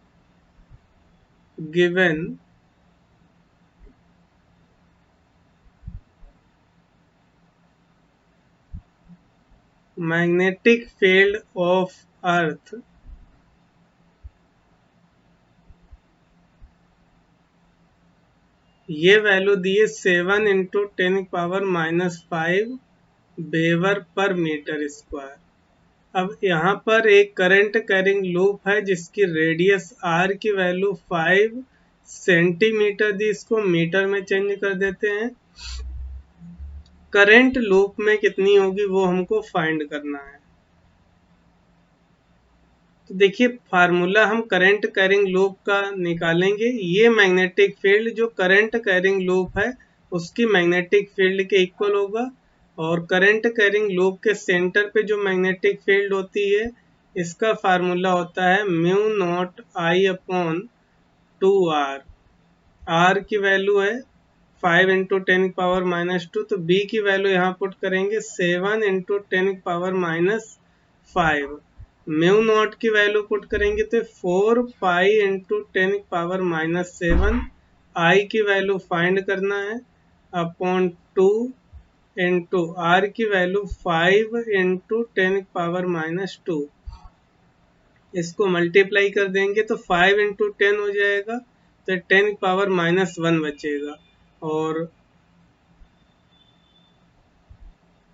given magnetic field of earth ये वैल्यू दिए 7 into 10⁻⁻5 weber per metre square. अब यहाँ पर एक करंट कैरिंग लूप है जिसकी रेडियस आर की वैल्यू 5 सेंटीमीटर दी, इसको मीटर में चेंज कर देते हैं। करंट लूप में कितनी होगी वो हमको फाइंड करना है। तो देखिए फार्मूला हम करंट कैरिंग लूप का निकालेंगे। ये मैग्नेटिक फील्ड जो करंट कैरिंग लूप है उसकी मैग्नेटिक फील्ड के इक्वल होगा, और करंट कैरिंग लूप के सेंटर पे जो मैग्नेटिक फील्ड होती है इसका फार्मूला होता है mu naught I upon 2r। R की वैल्यू है 5 इंटू 10⁻⁻2, तो बी की वैल्यू यहाँ पुट करेंगे 7 इंटू 10⁻5। म्यू नॉट की वैल्यू पुट करेंगे तो 4 पाई इंटू 10⁻7। आई की वैल्यू फाइंड करना है अपॉन 2 इंटू आर की वैल्यू 5 इंटू 10⁻2। इसको मल्टीप्लाई कर देंगे तो 5 इंटू 10 हो जाएगा, तो 10⁻1 बचेगा। और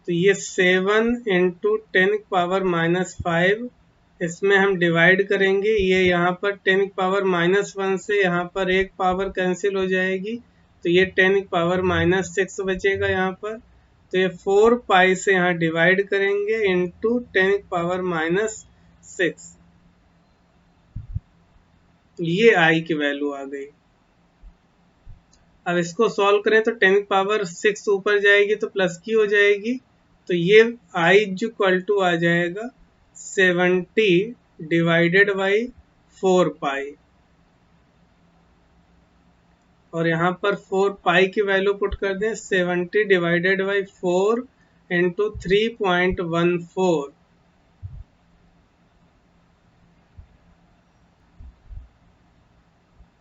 तो ये 7 इंटू 10⁻5 इसमें हम डिवाइड करेंगे। ये यहाँ पर 10⁻1 से यहाँ पर एक पावर कैंसिल हो जाएगी, तो ये 10⁻6 बचेगा यहाँ पर। तो ये 4 पाई से यहाँ डिवाइड करेंगे इंटू 10⁻6। ये आई की वैल्यू आ गई। अब इसको सॉल्व करें तो 10⁻6 ऊपर जाएगी तो प्लस की हो जाएगी, तो ये आई इक्वल टू आ जाएगा 70 डिवाइडेड बाई 4 पाई, और यहाँ पर 4 पाई की वैल्यू पुट कर दें 70 डिवाइडेड बाई 4 इंटू 3.14।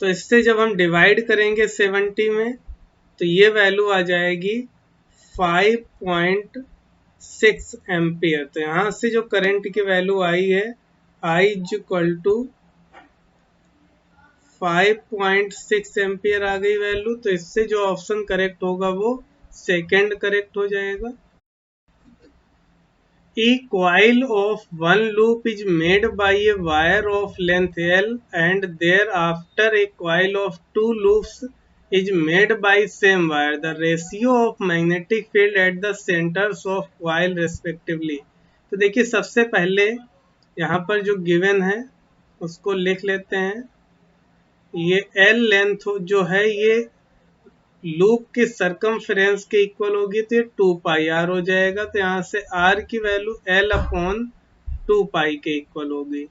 तो इससे जब हम डिवाइड करेंगे 70 में तो ये वैल्यू आ जाएगी 5.6 एम्पियर। तो यहाँ से जो करंट की वैल्यू आई है आई इक्वल टू 5.6 एम्पियर आ गई वैल्यू। तो इससे जो ऑप्शन करेक्ट होगा वो सेकंड करेक्ट हो जाएगा। A coil of one loop is made by a wire of length L, and thereafter a coil of two loops is made by same wire. The ratio of magnetic field at the centers of coil respectively. तो देखिए सबसे पहले यहाँ पर जो given है उसको लिख लेते हैं। ये L लेंथ जो है ये लूप की सरकमफ्रेंस के इक्वल होगी, तो ये 2 पाई आर हो जाएगा। तो यहाँ से आर की वैल्यू एल अपॉन 2 पाई के इक्वल होगी।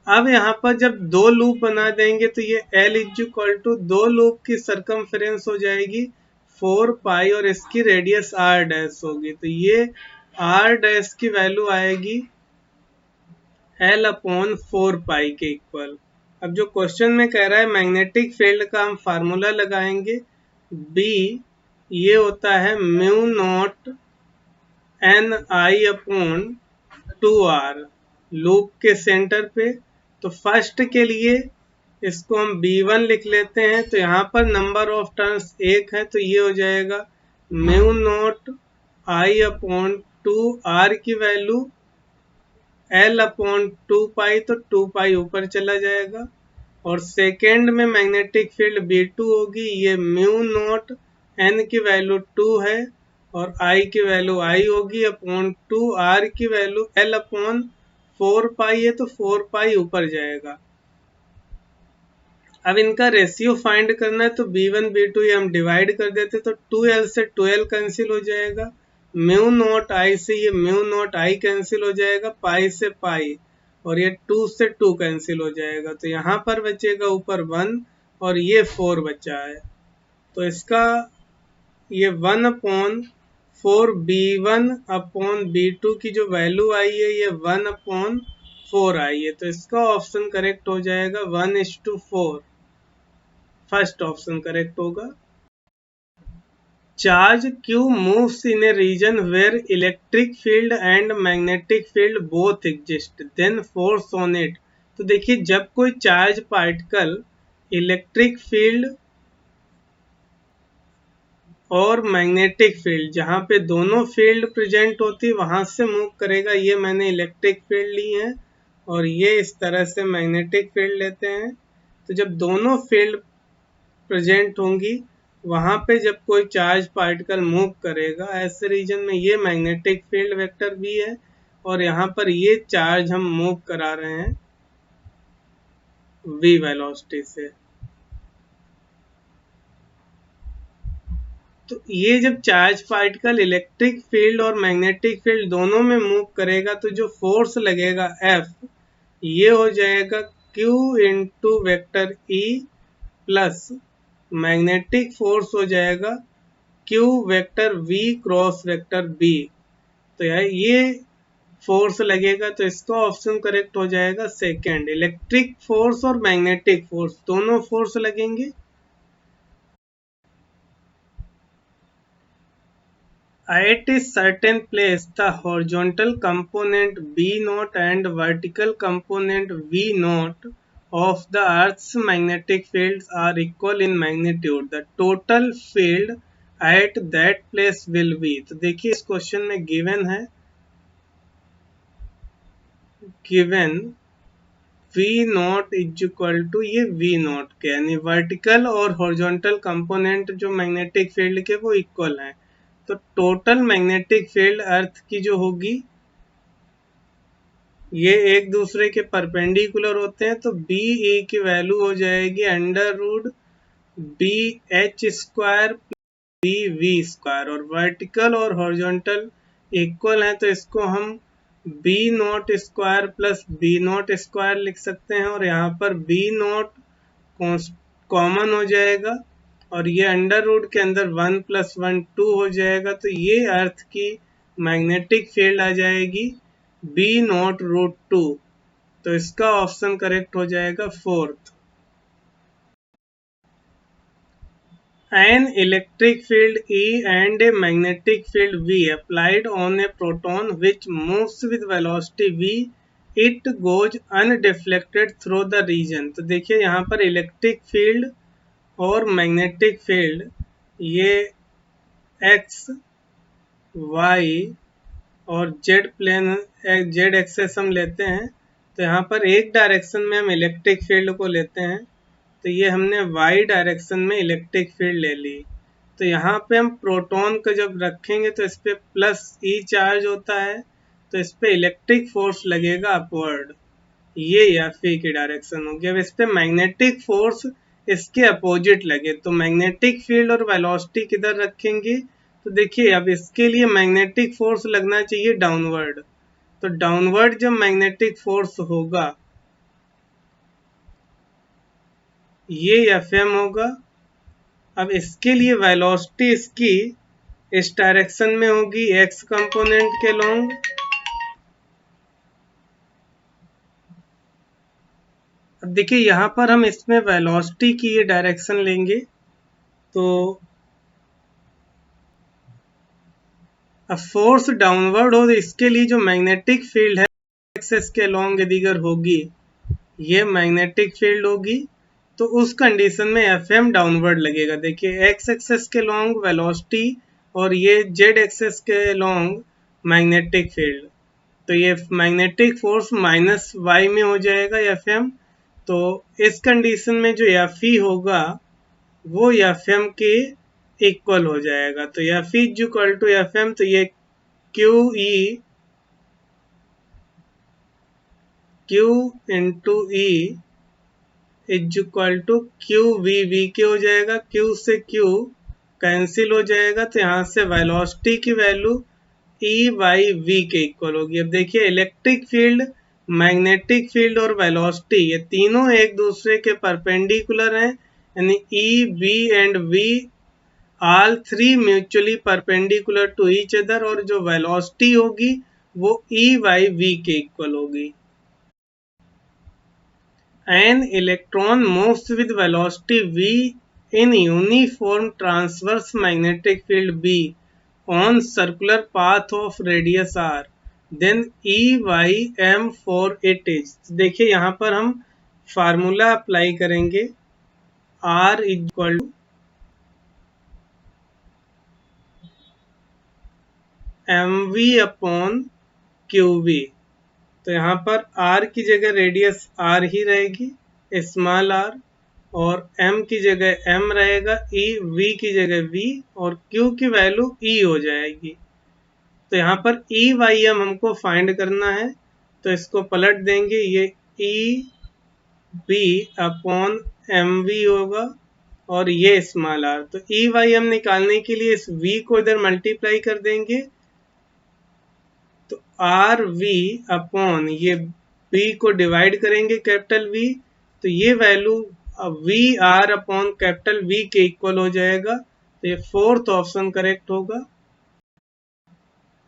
अब यहाँ पर जब दो लूप बना देंगे तो ये एल इज इक्वल टू दो लूप की सरकमफ्रेंस हो जाएगी 4 पाई, और इसकी रेडियस आर डैश होगी, तो ये आर डैश की वैल्यू आएगी एल अपॉन 4 पाई के इक्वल। अब जो क्वेश्चन में कह रहा है मैग्नेटिक फील्ड का हम फार्मूला लगाएंगे। बी ये होता है mu not an I upon 2r loop के सेंटर पे। तो फर्स्ट के लिए इसको हम B1 लिख लेते हैं। तो यहाँ पर नंबर ऑफ टर्न्स एक है, तो ये हो जाएगा mu naught I upon 2r की वैल्यू L अपॉन 2 पाई, तो 2 पाई ऊपर चला जाएगा। और सेकेंड में मैग्नेटिक फील्ड B2 होगी, ये म्यू नॉट n की वैल्यू 2 है, और I की वैल्यू I होगी अपॉन 2, R की वैल्यू L अपॉन 4 पाई है तो 4 पाई ऊपर जाएगा। अब इनका रेशियो फाइंड करना है तो B1 B2 ये हम डिवाइड कर देते तो 2L से 2L कैंसिल हो जाएगा, म्यू नॉट I से ये म्यू नॉट I कैंसिल हो जाएगा, पाई से पाई और ये 2 से 2 कैंसिल हो जाएगा। तो यहाँ पर बचेगा ऊपर 1 और ये 4 बचा है। तो इसका ये 1 अपॉन 4 B1 अपॉन B2 की जो वैल्यू आई है ये 1 अपॉन 4 आई है। तो इसका ऑप्शन करेक्ट हो जाएगा 1:4। फर्स्ट ऑप्शन करेक्ट होगा। Charge Q moves in a region where electric field and magnetic field both exist, then force on it। तो देखिए जब कोई चार्ज पार्टिकल इलेक्ट्रिक फील्ड और मैग्नेटिक फील्ड जहाँ पे दोनों फील्ड प्रेजेंट होती वहां से मूव करेगा, ये मैंने इलेक्ट्रिक फील्ड ली है और ये इस तरह से मैग्नेटिक फील्ड लेते हैं। तो जब दोनों फील्ड प्रेजेंट होंगी वहां पे जब कोई चार्ज पार्टिकल मूव करेगा ऐसे रीजन में ये मैग्नेटिक फील्ड वेक्टर भी है और यहाँ पर ये चार्ज हम मूव करा रहे हैं v वेलोसिटी से। तो ये जब चार्ज पार्टिकल इलेक्ट्रिक फील्ड और मैग्नेटिक फील्ड दोनों में मूव करेगा तो जो फोर्स लगेगा F ये हो जाएगा Q into vector E plus magnetic force हो जाएगा Q vector V cross vector B। तो यार ये फोर्स लगेगा तो इसका ऑप्शन करेक्ट हो जाएगा सेकंड, इलेक्ट्रिक फोर्स और मैग्नेटिक फोर्स दोनों फोर्स लगेंगे। At a certain place the horizontal component B naught and vertical component V naught of the earth's magnetic fields are equal in magnitude, the total field at that place will be। तो देखिए इस question में given है, given V naught is equal to ये V naught के यानी vertical और horizontal component जो मैग्नेटिक फील्ड के वो इक्वल हैं। तो टोटल मैग्नेटिक फील्ड अर्थ की जो होगी ये एक दूसरे के परपेंडिकुलर होते हैं तो बी ए की वैल्यू हो जाएगी under root B H square B V square और वर्टिकल और हॉरिजॉन्टल इक्वल हैं तो इसको हम B naught square plus B naught square लिख सकते हैं और यहाँ पर बी नॉट कॉमन हो जाएगा और ये अंडर रूट के अंदर 1 प्लस 1 2 हो जाएगा। तो ये अर्थ की मैग्नेटिक फील्ड आ जाएगी बी नॉट रूट 2। तो इसका ऑप्शन करेक्ट हो जाएगा fourth. An electric field E and a magnetic field V applied on a proton which moves with velocity V, it goes undeflected through the region। तो देखिए यहाँ पर electric field और magnetic field ये x y और Z plane Z access हम लेते हैं तो यहाँ पर एक डायरेक्शन में हम इलेक्ट्रिक फील्ड को लेते हैं तो ये हमने y डायरेक्शन में इलेक्ट्रिक फील्ड ले ली। तो यहाँ पे हम प्रोटॉन को जब रखेंगे तो इस पे प्लस ई चार्ज होता है तो इस पे इलेक्ट्रिक फोर्स लगेगा अपवर्ड, ये एफ ई की डायरेक्शन होगी। अब इस पे मैग्नेटिक फोर्स इसके अपोजिट लगे तो मैग्नेटिक फील्ड और वेलोसिटी किधर रखेंगे तो देखिए अब इसके लिए मैग्नेटिक फोर्स लगना चाहिए डाउनवर्ड। तो डाउनवर्ड जब मैग्नेटिक फोर्स होगा ये एफ एम होगा। अब इसके लिए वेलोसिटी इसकी इस डायरेक्शन में होगी एक्स कंपोनेंट के लॉन्ग। अब देखिए यहाँ पर हम इसमें वेलोसिटी की ये डायरेक्शन लेंगे तो अब फोर्स डाउनवर्ड हो तो इसके लिए जो मैग्नेटिक फील्ड है एक्सेस के लॉन्ग दिगर होगी ये मैग्नेटिक फील्ड होगी तो उस कंडीशन में एफ एम डाउनवर्ड लगेगा। देखिए एक्स एक्सेस के लॉन्ग वेलोसिटी और ये जेड एक्सेस के लॉन्ग मैग्नेटिक फील्ड तो ये मैग्नेटिक फोर्स माइनस वाई में हो जाएगा एफ एम। तो इस कंडीशन में जो एफ ई होगा वो एफ एम के इक्वल हो जाएगा। तो F is equal to F M, तो ये Q into E is equal to Q V के हो जाएगा। क्यू से क्यू कैंसिल हो जाएगा, तो यहाँ से वेलोसिटी की वैल्यू ई बाई वी के इक्वल होगी। अब देखिए इलेक्ट्रिक फील्ड, मैग्नेटिक फील्ड और वेलोसिटी ये तीनों एक दूसरे के परपेंडिकुलर हैं, यानी E B and V all three mutually perpendicular to each other, और जो वेलोसिटी होगी वो ई बाई वी के इक्वल होगी। An electron moves with velocity v in uniform transverse magnetic field B on circular path of radius r. Then E y m for it is. देखिए यहाँ पर हम फार्मूला अप्लाई करेंगे, r equal to mv upon qv। तो यहाँ पर r की जगह रेडियस r ही रहेगी, स्मॉल r, और m की जगह m रहेगा, e v की जगह v, और q की वैल्यू e हो जाएगी। तो यहाँ पर e y m हमको फाइंड करना है, तो इसको पलट देंगे, ये e b upon M V होगा और ये स्मॉल r। तो e y m निकालने के लिए इस v को इधर मल्टीप्लाई कर देंगे, तो आर वी अपॉन ये बी को डिवाइड करेंगे कैपिटल वी, तो ये value V R upon capital V के इक्वल हो जाएगा। तो ये फोर्थ ऑप्शन करेक्ट होगा।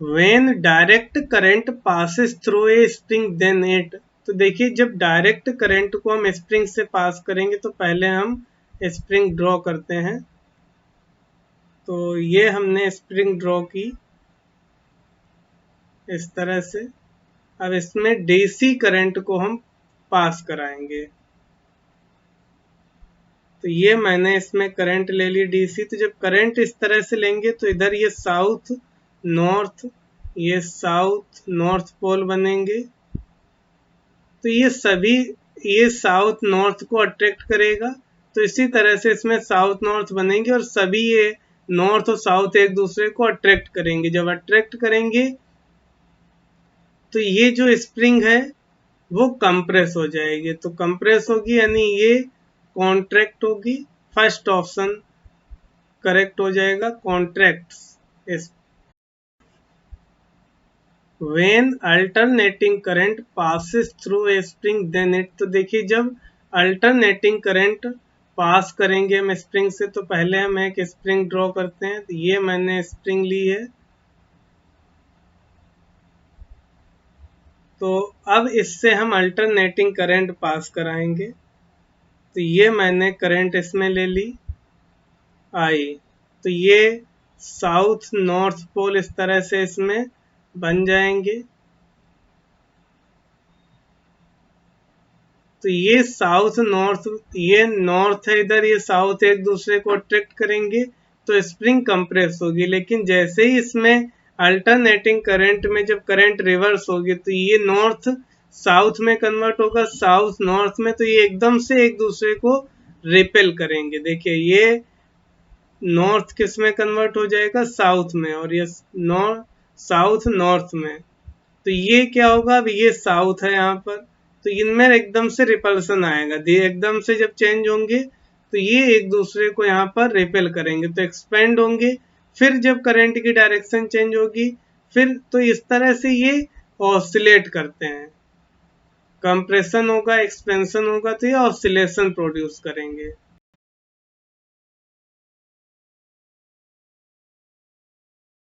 When direct current passes through a spring then it, तो देखिए जब डायरेक्ट करंट को हम स्प्रिंग से पास करेंगे तो पहले हम स्प्रिंग ड्रॉ करते हैं। तो ये हमने स्प्रिंग ड्रॉ की इस तरह से। अब इसमें डीसी करंट को हम पास कराएंगे, तो ये मैंने इसमें करंट ले ली डीसी। तो जब करंट इस तरह से लेंगे तो इधर ये साउथ नॉर्थ, ये साउथ नॉर्थ पोल बनेंगे, तो ये सभी ये साउथ नॉर्थ को अट्रैक्ट करेगा। तो इसी तरह से इसमें साउथ नॉर्थ बनेंगे और सभी ये नॉर्थ और साउथ एक दूसरे को अट्रैक्ट करेंगे। जब अट्रैक्ट करेंगे तो ये जो स्प्रिंग है वो कंप्रेस हो जाएगी। तो कंप्रेस होगी यानी ये कॉन्ट्रैक्ट होगी। फर्स्ट ऑप्शन करेक्ट हो जाएगा, contracts. When alternating current passes through a spring then it, तो देखिए जब अल्टरनेटिंग करंट पास करेंगे हम स्प्रिंग से, तो पहले हम एक स्प्रिंग ड्रॉ करते हैं। तो ये मैंने स्प्रिंग ली है, तो अब इससे हम अल्टरनेटिंग करंट पास कराएंगे। तो ये मैंने करंट इसमें ले ली आई, तो ये साउथ नॉर्थ पोल इस तरह से इसमें बन जाएंगे। तो ये साउथ नॉर्थ, ये नॉर्थ है इधर, ये साउथ एक दूसरे को अट्रैक्ट करेंगे तो स्प्रिंग कंप्रेस होगी। लेकिन जैसे ही इसमें अल्टरनेटिंग करंट में जब करंट रिवर्स होगी तो ये नॉर्थ साउथ में कन्वर्ट होगा, साउथ नॉर्थ में, तो ये एकदम से एक दूसरे को रिपेल करेंगे। देखिए ये नॉर्थ किस में कन्वर्ट हो जाएगा, साउथ में, और ये नॉर्थ साउथ नॉर्थ में। तो ये क्या होगा, अब ये साउथ है यहाँ पर, तो इनमें एकदम से रिपल्सन आएगा। एकदम से जब चेंज होंगे तो ये एक दूसरे को यहाँ पर रिपेल करेंगे, तो एक्सपेंड होंगे। फिर जब करंट की डायरेक्शन चेंज होगी फिर तो इस तरह से ये ऑसिलेट करते हैं। कंप्रेशन होगा, एक्सपेंशन होगा, तो ये ऑसिलेशन प्रोड्यूस करेंगे।